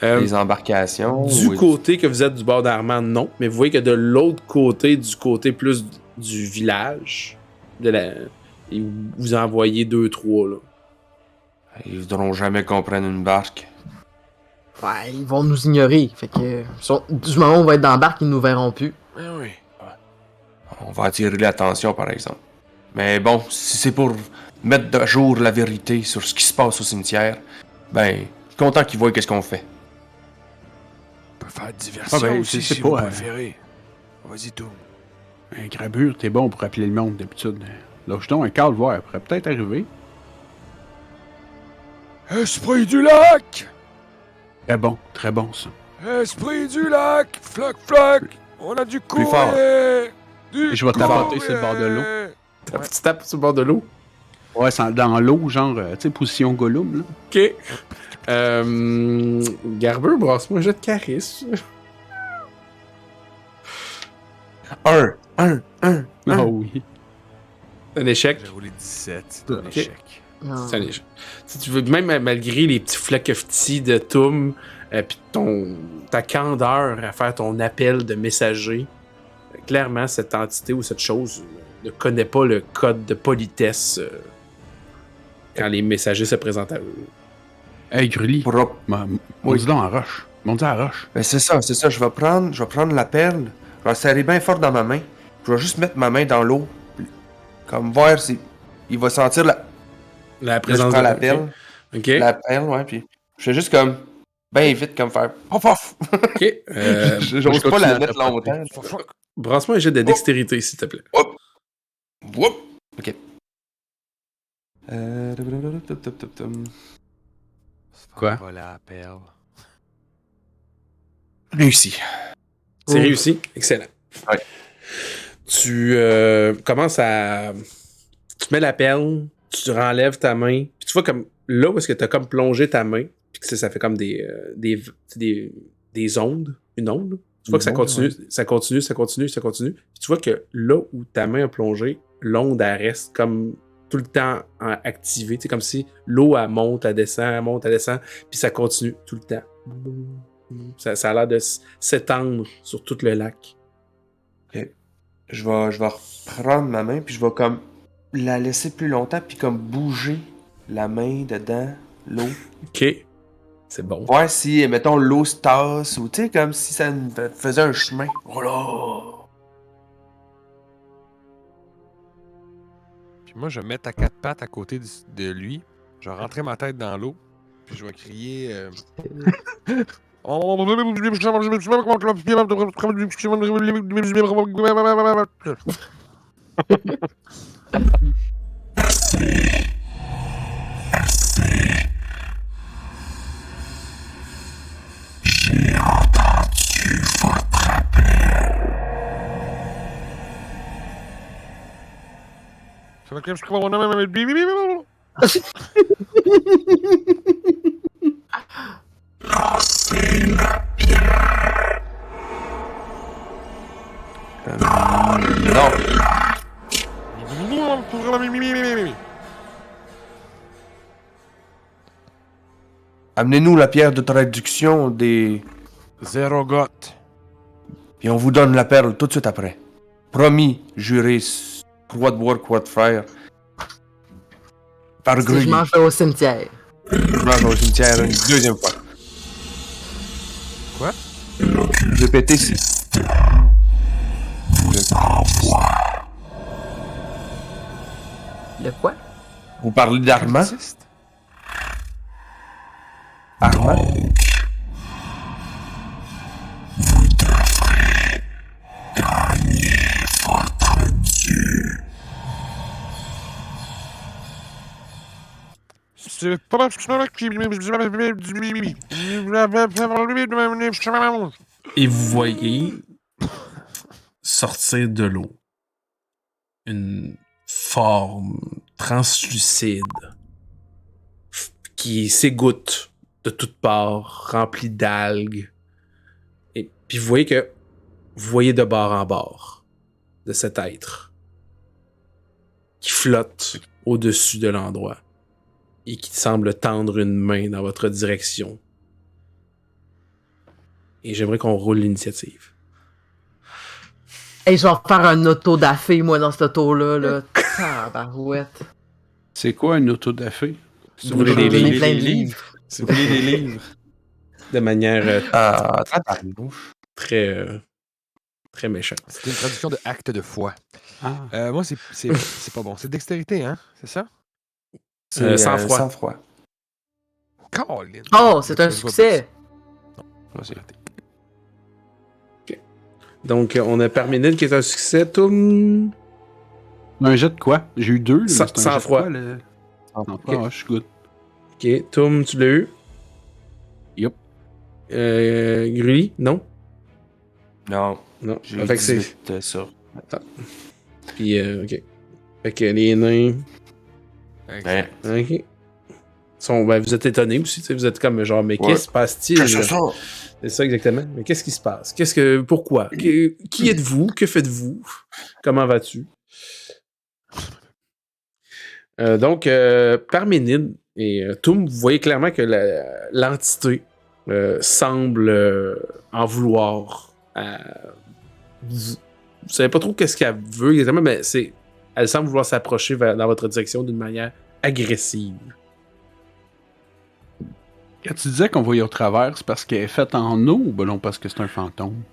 des embarcations? Du côté que vous êtes du bord d'Armand, non. Mais vous voyez que de l'autre côté, du côté plus du village, vous en voyez 2-3 là. Ils voudront jamais qu'on prenne une barque. Ouais, ils vont nous ignorer. Fait que du moment où on va être dans la barque, ils nous verront plus. Eh oui. On va attirer l'attention, par exemple. Mais bon, si c'est pour mettre à jour la vérité sur ce qui se passe au cimetière, ben, je suis content qu'ils voient qu'est-ce qu'on fait. On peut faire diversion Ah ben, aussi, c'est si pas, vous préférez. Vas-y, tout. Un grabure, t'es bon pour appeler le monde d'habitude. Lâche donc un calvaire, pourrait peut-être arriver. Esprit du lac! Très bon ça. Esprit du lac! Floc, floc! On a du Plus courrier! fort. Du Et je vais tapoter courrier! sur le bord de l'eau. Tu tapes sur le bord de l'eau. Ouais, dans l'eau, genre, tu sais, position Gollum, là. Ok. Garber, brasse-moi un jet de charisme. Un. Ah oui. Un échec. J'ai roulé 17, c'est un Ok. échec. Non. C'est un échec. Si tu veux, même malgré les petits flacoftis de Toum, puis ta candeur à faire ton appel de messager, clairement, cette entité ou cette chose ne connaît pas le code de politesse quand les messagers se présentent à eux. Hey, Grully. Propre. Mon dis donc en roche. Mon dis en roche. Ben c'est ça. Je vais prendre la perle, je vais la serrer bien fort dans ma main. Je vais juste mettre ma main dans l'eau. Comme voir si il va sentir la. La Là, je présence prends de la perle. Ok. La perle, ouais, puis je fais juste comme. Ben vite, comme faire. Pof, pof! Ok. J'ose pas la mettre longtemps. Brasse-moi un jet de dextérité, s'il te plaît. Whoop! Ok. Quoi? Voilà la perle. Réussi. C'est Ouf. réussi. Excellent. Ouais. Tu commences à. Tu mets la perle, tu renlèves ta main, puis tu vois comme là où est-ce que tu as comme plongé ta main, puis que ça fait comme des ondes, une onde. Tu vois que ça Une onde, continue, ouais. ça continue. Puis tu vois que là où ta main a plongé, l'onde elle reste comme tout le temps activée. C'est comme si l'eau elle monte, elle descend, puis ça continue tout le temps. Ça a l'air de s'étendre sur tout le lac. Je vais reprendre ma main, puis je vais comme la laisser plus longtemps, puis comme bouger la main dedans, l'eau. Ok. C'est bon. Voir si, mettons, l'eau se tasse, ou tu sais, comme si ça me faisait un chemin. Oh là! Puis moi, je vais me mettre à quatre pattes à côté de lui. Je vais rentrer ma tête dans l'eau. Puis je vais crier. Non! Amenez-nous la pierre de traduction des... Zéro got. Et on vous donne la perle tout de suite après. Promis, juré, croix de bois, croix de fer. Par Si je Grully. mange au cimetière. Je mange au cimetière une deuxième fois. Quoi? Répétez si. Le quoi? Vous parlez d'Armand? Artiste? Armand? C'est pas. Et vous voyez sortir de l'eau une forme translucide qui s'égoutte de toutes parts, remplie d'algues. Et puis vous voyez de bord en bord de cet être qui flotte au-dessus de l'endroit et qui semble tendre une main dans votre direction. Et j'aimerais qu'on roule l'initiative. Hey, je vais faire un auto d'affaire, moi, dans cet auto-là. Là. Tabarouette. C'est quoi une autodafé? Vous voulez des Donner livres plein de livres. Si vous voulez des livres. de manière très méchante. C'est une traduction de acte de foi. Ah. Moi, c'est pas bon. C'est dextérité, hein? C'est ça? Sans froid. Sans froid. Colin. Oh, c'est un Je vois succès. pas. Non, c'est raté. Donc, on a Parménide qui est un succès. Toum. Un jet de quoi? J'ai eu 2. Sans- C'est un sans jet de froid. quoi, le... Sans Sans froid. froid, je suis good. Ok, Toum, tu l'as eu? Yup. Grully? Non? Non. Non. J'ai Fait que c'est... 18 sur. Puis, ok. Fait que les nains... Exact. Ok. Vous êtes étonné aussi, tu sais, vous êtes comme genre, mais Ouais. qu'est-ce qui se passe-t-il? Qu'est-ce que c'est ça? C'est ça exactement. Mais qu'est-ce qui se passe? Pourquoi? Qui êtes-vous? Que faites-vous? Comment vas-tu? Donc, Parménide et Toum, vous voyez clairement que l'entité semble en vouloir. Vous savez pas trop qu'est-ce qu'elle veut exactement, mais elle semble vouloir s'approcher dans votre direction d'une manière agressive. Quand tu disais qu'on voyait au travers, c'est parce qu'elle est faite en eau ou ben non parce que c'est un fantôme?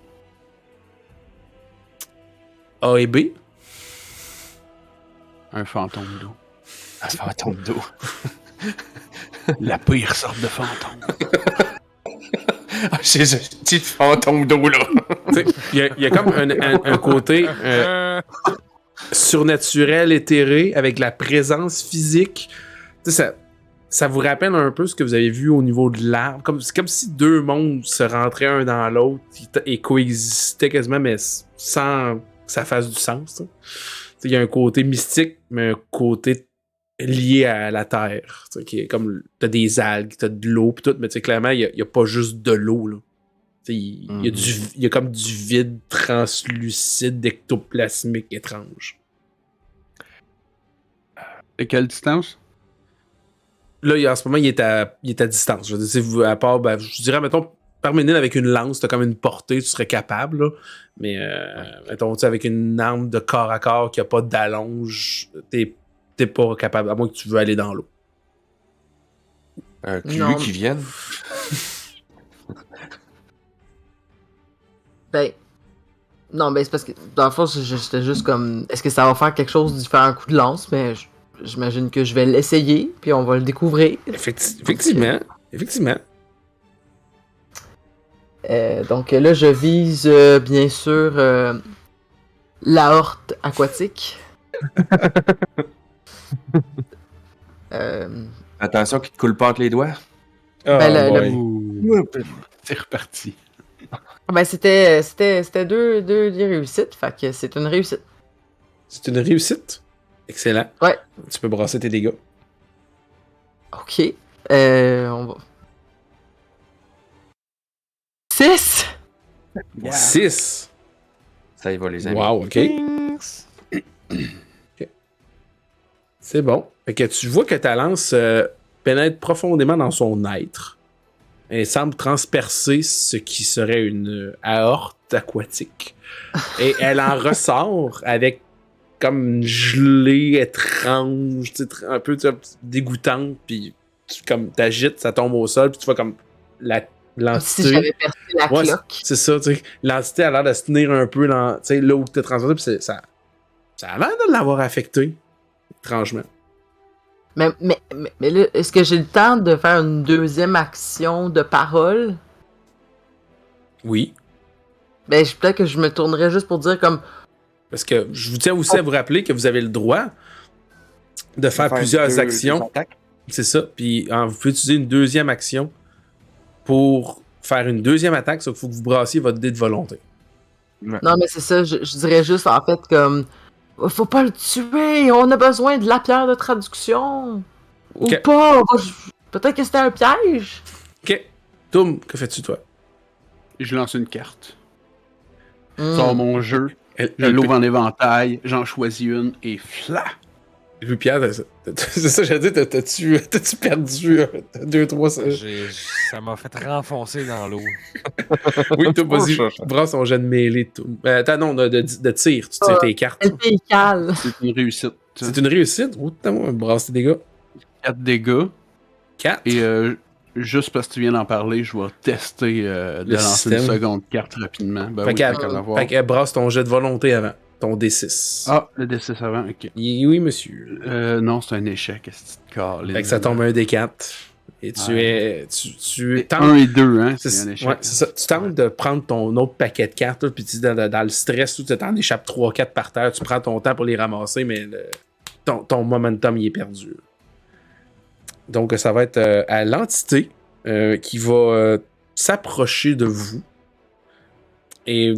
A et B? Un fantôme d'eau. Un fantôme d'eau. La pire sorte de fantôme. Ah, j'ai ce petit fantôme d'eau, là. Il y a comme un côté surnaturel, éthéré, avec la présence physique. Tu sais, ça vous rappelle un peu ce que vous avez vu au niveau de l'arbre. C'est comme si deux mondes se rentraient un dans l'autre et coexistaient quasiment, mais sans que ça fasse du sens. Tu sais, il y a un côté mystique, mais un côté lié à la terre. Tu sais, qui est comme t'as des algues, t'as de l'eau, pis tout, mais tu sais, clairement, il y a pas juste de l'eau, là. Il y a comme du vide translucide, ectoplasmique étrange. Et quelle distance? Là, en ce moment, il est à distance. Je veux dire, à part, je dirais, mettons, Parménide avec une lance, t'as comme une portée, tu serais capable, là. Mais, mettons, avec une arme de corps à corps qui a pas d'allonge, t'es pas capable, à moins que tu veux aller dans l'eau. Non. Qui vienne. Ben. Non, ben c'est parce que dans le fond, j'étais juste comme. Est-ce que ça va faire quelque chose d'y faire un coup de lance? Mais j'imagine que je vais l'essayer, puis on va le découvrir. Effectivement. Donc là, je vise bien sûr la horte aquatique. Attention qu'il te coule pas entre les doigts. Ben, C'est reparti. Ben c'était deux réussites, fait que c'est une réussite. C'est une réussite. Excellent. Ouais. Tu peux brasser tes dégâts. Ok. On va. 6! 6. Ça y va, les amis. Wow, ok. C'est bon. Fait que tu vois que ta lance pénètre profondément dans son être. Elle semble transpercer ce qui serait une aorte aquatique. Et elle en ressort avec comme une gelée étrange, un peu dégoûtante, puis comme t'agites, ça tombe au sol, puis tu vois comme l'entité... Si j'avais percé la cloque. C'est ça, tu sais. L'entité a l'air de se tenir un peu là où t'es transporté, puis ça a l'air de l'avoir affecté, étrangement. Mais là, est-ce que j'ai le temps de faire une deuxième action de parole? Oui. Ben, peut-être que je me tournerais juste pour dire comme... Parce que je vous tiens aussi à vous rappeler que vous avez le droit de faire plusieurs actions. C'est ça. Puis vous pouvez utiliser une deuxième action pour faire une deuxième attaque, sauf qu'il faut que vous brassiez votre dé de volonté. Non, mais c'est ça, je dirais juste en fait comme... Faut pas le tuer, on a besoin de la pierre de traduction. Okay. Ou pas, peut-être que c'était un piège. Ok. Toum, que fais-tu toi? Je lance une carte. Sors mon jeu, je Elle l'ouvre en éventail, j'en choisis une et fla! Louis-Pierre, c'est ça, j'allais dire, t'as-tu perdu 2-3... Ça m'a fait renfoncer dans l'eau. Oui, toi, vas-y, brasse ton jet de mêlée. Attends, non, de tir, tu tires tes cartes. Elle cale. C'est une réussite. C'est une réussite? Oh, t'as brasse tes dégâts. 4 dégâts. 4? Et juste parce que tu viens d'en parler, je vais tester de lancer une seconde carte rapidement. Ben fait qu'elle brasse ton jet de volonté avant. Ton D6. Ah, le D6 avant, ok. Oui, monsieur. Non, c'est un échec, est-ce que fait que ça tombe un D4. Et tu tentes... 1 et 2, hein, c'est un échec. Ouais, c'est ça. Tu tentes de prendre ton autre paquet de cartes, là, puis dans le stress, tu t'en échappes 3-4 par terre, tu prends ton temps pour les ramasser, mais ton momentum, il est perdu. Donc, ça va être à l'entité qui va s'approcher de vous. Et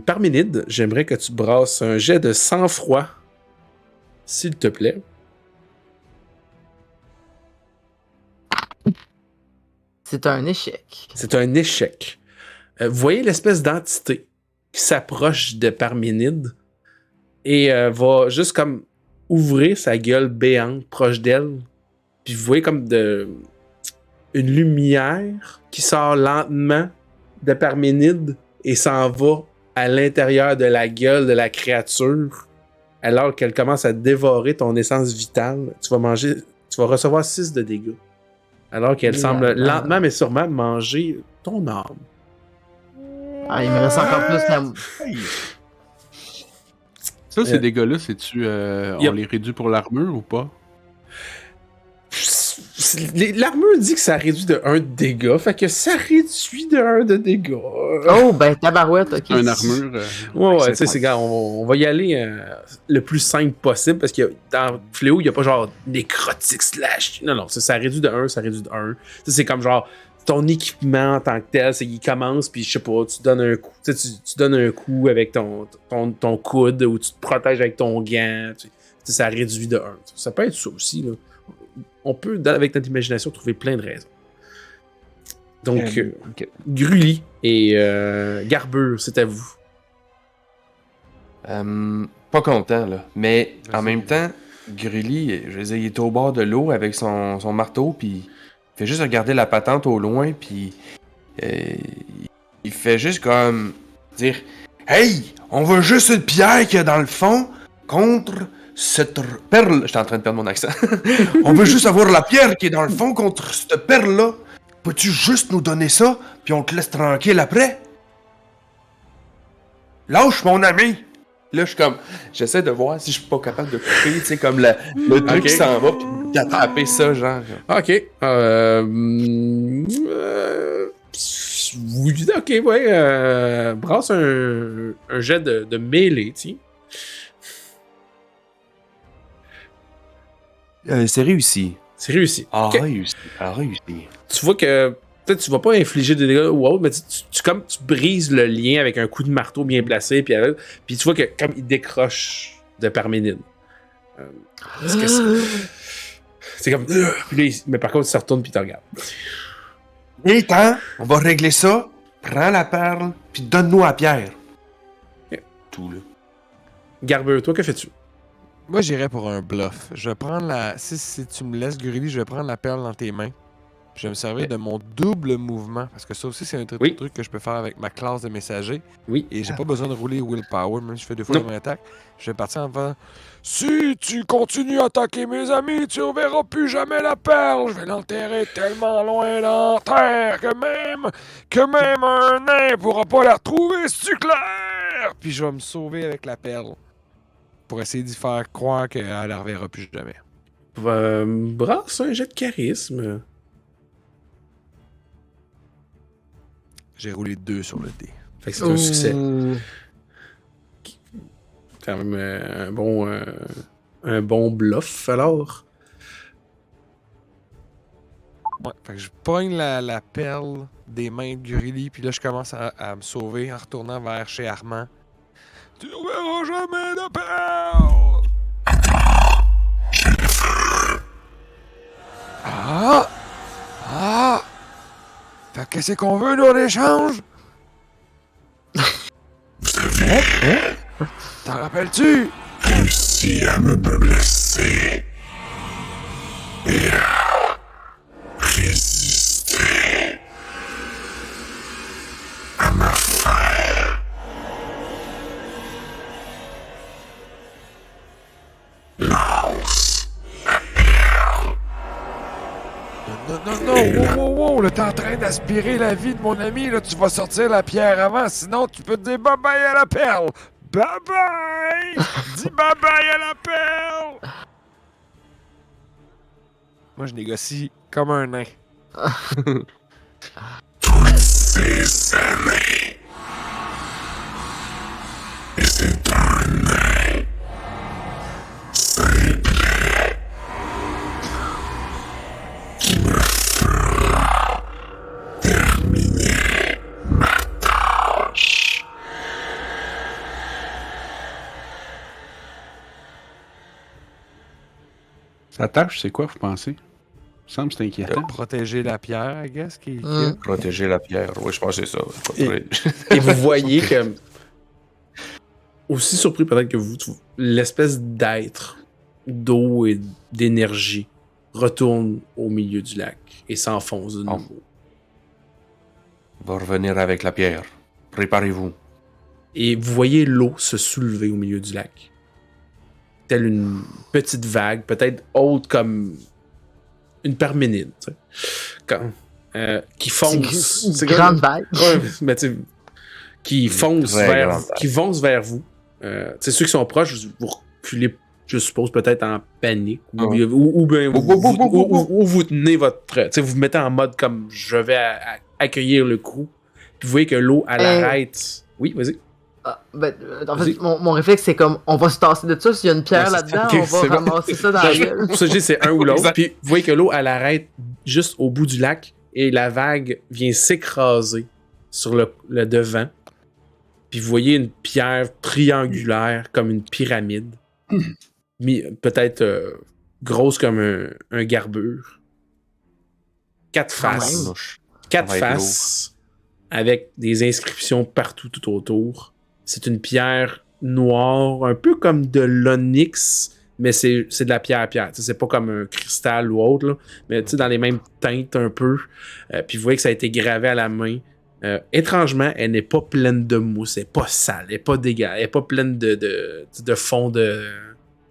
Parménide, j'aimerais que tu brasses un jet de sang-froid s'il te plaît. C'est un échec. C'est un échec. Vous voyez l'espèce d'entité qui s'approche de Parménide et va juste comme ouvrir sa gueule béante proche d'elle. Puis vous voyez comme une lumière qui sort lentement de Parménide et s'en va à l'intérieur de la gueule de la créature alors qu'elle commence à dévorer ton essence vitale. Tu vas recevoir 6 de dégâts. Alors qu'elle semble lentement mais sûrement manger ton âme. Ah, il me reste encore plus la... Ça, ces dégâts-là, c'est-tu. Yep. On les réduit pour l'armure ou pas? L'armure dit que ça réduit de 1 de dégâts, fait que ça réduit de 1 de dégâts. Oh, ben tabarouette, ok. Un armure. Ouais, tu sais, c'est gars, on va y aller le plus simple possible parce que dans Fléau, il n'y a pas genre nécrotique slash. Non, ça réduit de 1, ça réduit de 1. Ça, c'est comme genre ton équipement en tant que tel, c'est qu'il commence, puis je sais pas, tu donnes un coup. Tu donnes un coup avec ton coude ou tu te protèges avec ton gant. Ça réduit de 1. Ça peut être ça aussi, là. On peut, avec notre imagination, trouver plein de raisons. Donc, Ok. Grully et Garbure, c'est à vous. Pas content, là. Mais en même temps, Grully, je veux dire, il est au bord de l'eau avec son marteau, puis il fait juste regarder la patente au loin, puis il fait juste comme dire « Hey, on veut juste une pierre qu'il y a dans le fond contre cette perle... » J'étais en train de perdre mon accent. « On veut juste avoir la pierre qui est dans le fond contre cette perle-là. Peux-tu juste nous donner ça, puis on te laisse tranquille après? » Lâche, mon ami! Là, je suis comme... J'essaie de voir si je suis pas capable de couper, tu sais, comme le truc qui s'en va, puis d'attraper ça, genre. Ok. Oui, ok, ouais. Brasse un jet de mêlée, tiens. C'est réussi. C'est réussi. Ah, Ok. réussi. Ah, réussi. Tu vois que peut-être tu vas pas infliger des dégâts ou autre, mais tu brises le lien avec un coup de marteau bien placé, puis tu vois que comme il décroche de Parménide. Parce que c'est comme... Puis là, mais par contre, il se retourne puis il te regarde. Attends, on va régler ça. Prends la perle, puis donne-nous la pierre. Ok. Tout, là. Garbeur, toi, que fais-tu? Moi, j'irais pour un bluff. Je vais prendre la... Si tu me laisses, Grully, je vais prendre la perle dans tes mains. Puis je vais me servir de mon double mouvement. Parce que ça aussi, c'est un truc que je peux faire avec ma classe de messager. Oui. Et j'ai pas besoin de rouler Willpower, même si je fais 2 fois Non. la même attaque. Je vais partir en faisant « Si tu continues à attaquer mes amis, tu reverras plus jamais la perle. Je vais l'enterrer tellement loin dans la terre que même un nain pourra pas la retrouver, c'est-tu clair? » Puis je vais me sauver avec la perle. Pour essayer d'y faire croire qu'elle la reverra plus jamais. Brasse un jet de charisme. J'ai roulé 2 sur le dé. Fait que c'est un succès. Ouh. Quand même un bon bluff, alors. Ouais, fait que je pogne la perle des mains de Grully, puis là, je commence à me sauver en retournant vers chez Armand. Tu ne reverras jamais de perle! Ah! Ah! Fait que qu'est-ce qu'on veut, nous, en échange? T'en rappelles-tu? Réussi à me blesser et à résister à ma frère. Lance la perle. Non, wow, là, t'es en train d'aspirer la vie de mon ami, là, tu vas sortir la pierre avant, sinon tu peux te dire bye-bye à la perle! Bye-bye! Dis bye-bye à la perle! Moi, je négocie comme un nain. Toutes ces années. Et c'est un nain simple qui me fera terminer ma tâche. Sa tâche, c'est quoi, vous pensez? Il me semble que c'est inquiétant. Protéger la pierre, I guess. Protéger la pierre. Oui, je pense que c'est ça. Et vous voyez que, aussi surpris peut-être que vous, l'espèce d'être, d'eau et d'énergie retourne au milieu du lac et s'enfonce de nouveau. On va revenir avec la pierre. Préparez-vous. Et vous voyez l'eau se soulever au milieu du lac. Telle une petite vague, peut-être haute comme une parménide, tu sais. Qui fonce. C'est une grande vague. Ouais, mais tu sais, qui fonce vers vous. Tu sais, ceux qui sont proches, vous reculez, je suppose, peut-être en panique. Ou vous tenez votre. Tu sais, vous vous mettez en mode comme je vais accueillir le coup. Puis vous voyez que l'eau, elle arrête. Oui, vas-y. En fait, mon réflexe, c'est comme on va se tasser de ça. S'il y a une pierre là-dedans, on va ramasser ça dans la gueule. Pour ça, je dis, c'est un ou l'autre. Puis vous voyez que l'eau, elle arrête juste au bout du lac et la vague vient s'écraser sur le devant. Puis vous voyez une pierre triangulaire comme une pyramide. Peut-être grosse comme un garbure. 4 faces. 4 faces avec des inscriptions partout tout autour. C'est une pierre noire, un peu comme de l'onyx, mais c'est de la pierre à pierre. T'sais, c'est pas comme un cristal ou autre, là, mais dans les mêmes teintes un peu. Puis vous voyez que ça a été gravé à la main. Étrangement, elle n'est pas pleine de mousse, elle n'est pas sale, elle n'est pas dégueulasse, elle n'est pas pleine de fond de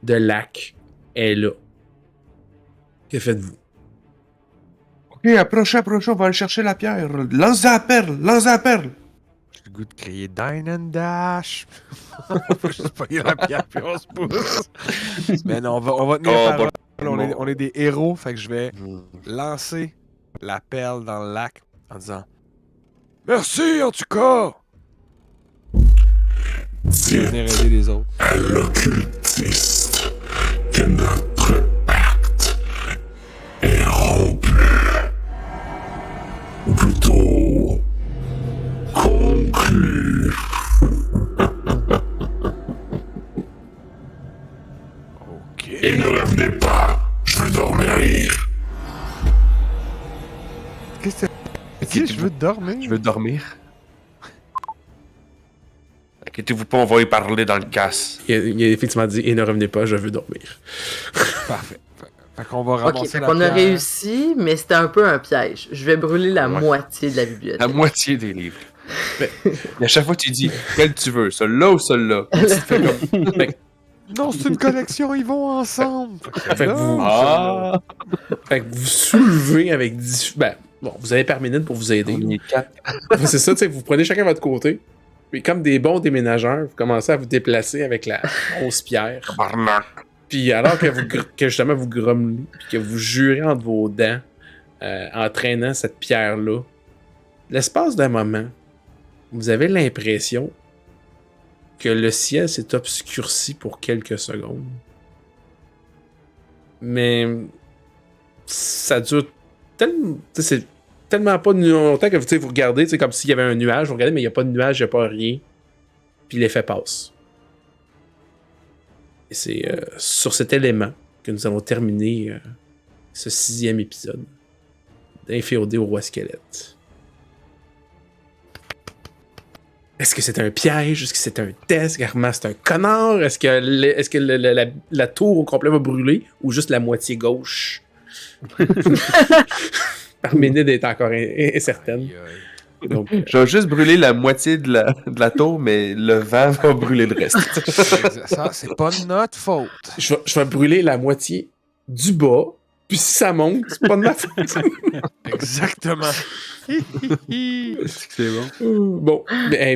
lac. Elle est là. Que faites-vous? Ok, approchez, on va aller chercher la pierre. Lance la perle. J'ai le goût de crier Dine and Dash. Faut juste pogner la pierre puis on se pousse. Mais non, on va tenir parole. On est des héros, fait que je vais lancer la perle dans le lac en disant merci en tout cas. Je vais venir aider les autres. À l'occultiste que notre pacte est rompu. Ou plutôt conclu. Ok. Et ne revenez pas, je veux dormir. Qu'est-ce que c'est? Je veux dormir. Je veux dormir. Inquiétez-vous pas, on va y parler dans le casse. Il a effectivement dit et ne revenez pas, je veux dormir. Parfait. Fait qu'on va ramasser fait la qu'on a pierre. réussi, mais c'était un peu un piège. Je vais brûler la moitié de la bibliothèque. La moitié des livres. Et à chaque fois, tu dis quel tu veux, celui-là ou celui-là. Tu te fais comme. Non, c'est une collection, ils vont ensemble. Fait que vous, fait que vous soulevez avec vous avez Parménide pour vous aider. On est 4. C'est ça, tu sais, vous prenez chacun votre côté. Puis comme des bons déménageurs, vous commencez à vous déplacer avec la grosse pierre. Puis alors que justement vous grommelez, puis que vous jurez entre vos dents en traînant cette pierre-là, l'espace d'un moment, vous avez l'impression que le ciel s'est obscurci pour quelques secondes. Mais ça dure tellement... C'est tellement pas longtemps que vous regardez, c'est comme s'il y avait un nuage, vous regardez, mais il n'y a pas de nuage, il n'y a pas rien. Puis l'effet passe. Et c'est sur cet élément que nous allons terminer ce 6e épisode d'Inféodé au Roi Squelette. Est-ce que c'est un piège? Est-ce que c'est un test? Carrément, c'est un connard? Est-ce que la tour au complet va brûler? Ou juste la moitié gauche? Parménide est encore incertaine. Donc, je vais juste brûler la moitié de la tour, mais le vent va brûler le reste. Ça, c'est pas de notre faute. Je vais brûler la moitié du bas, puis si ça monte, c'est pas de ma faute. Exactement. C'est bon. Bon,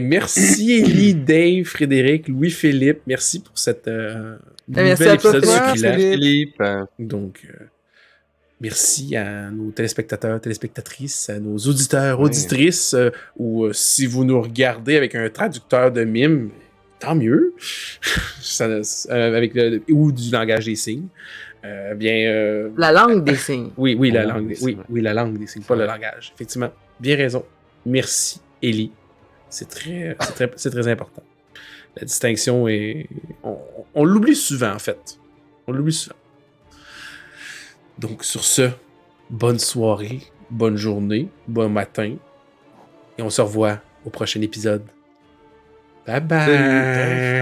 merci Élie, Dave, Frédéric, Louis-Philippe. Merci pour cette Merci nouvel à toi, épisode Philippe. succulent. Philippe. Donc, merci à nos téléspectateurs, téléspectatrices, à nos auditeurs, auditrices, ou si vous nous regardez avec un traducteur de mime, tant mieux, ou du langage des signes. La langue des signes. Oui, la langue des signes, pas le langage. Effectivement, bien raison. Merci, Élie. C'est très important. La distinction est... On l'oublie souvent, en fait. On l'oublie souvent. Donc, sur ce, bonne soirée, bonne journée, bon matin. Et on se revoit au prochain épisode. Bye bye!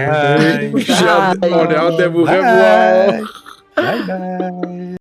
Bye. On a hâte de vous revoir! Bye bye!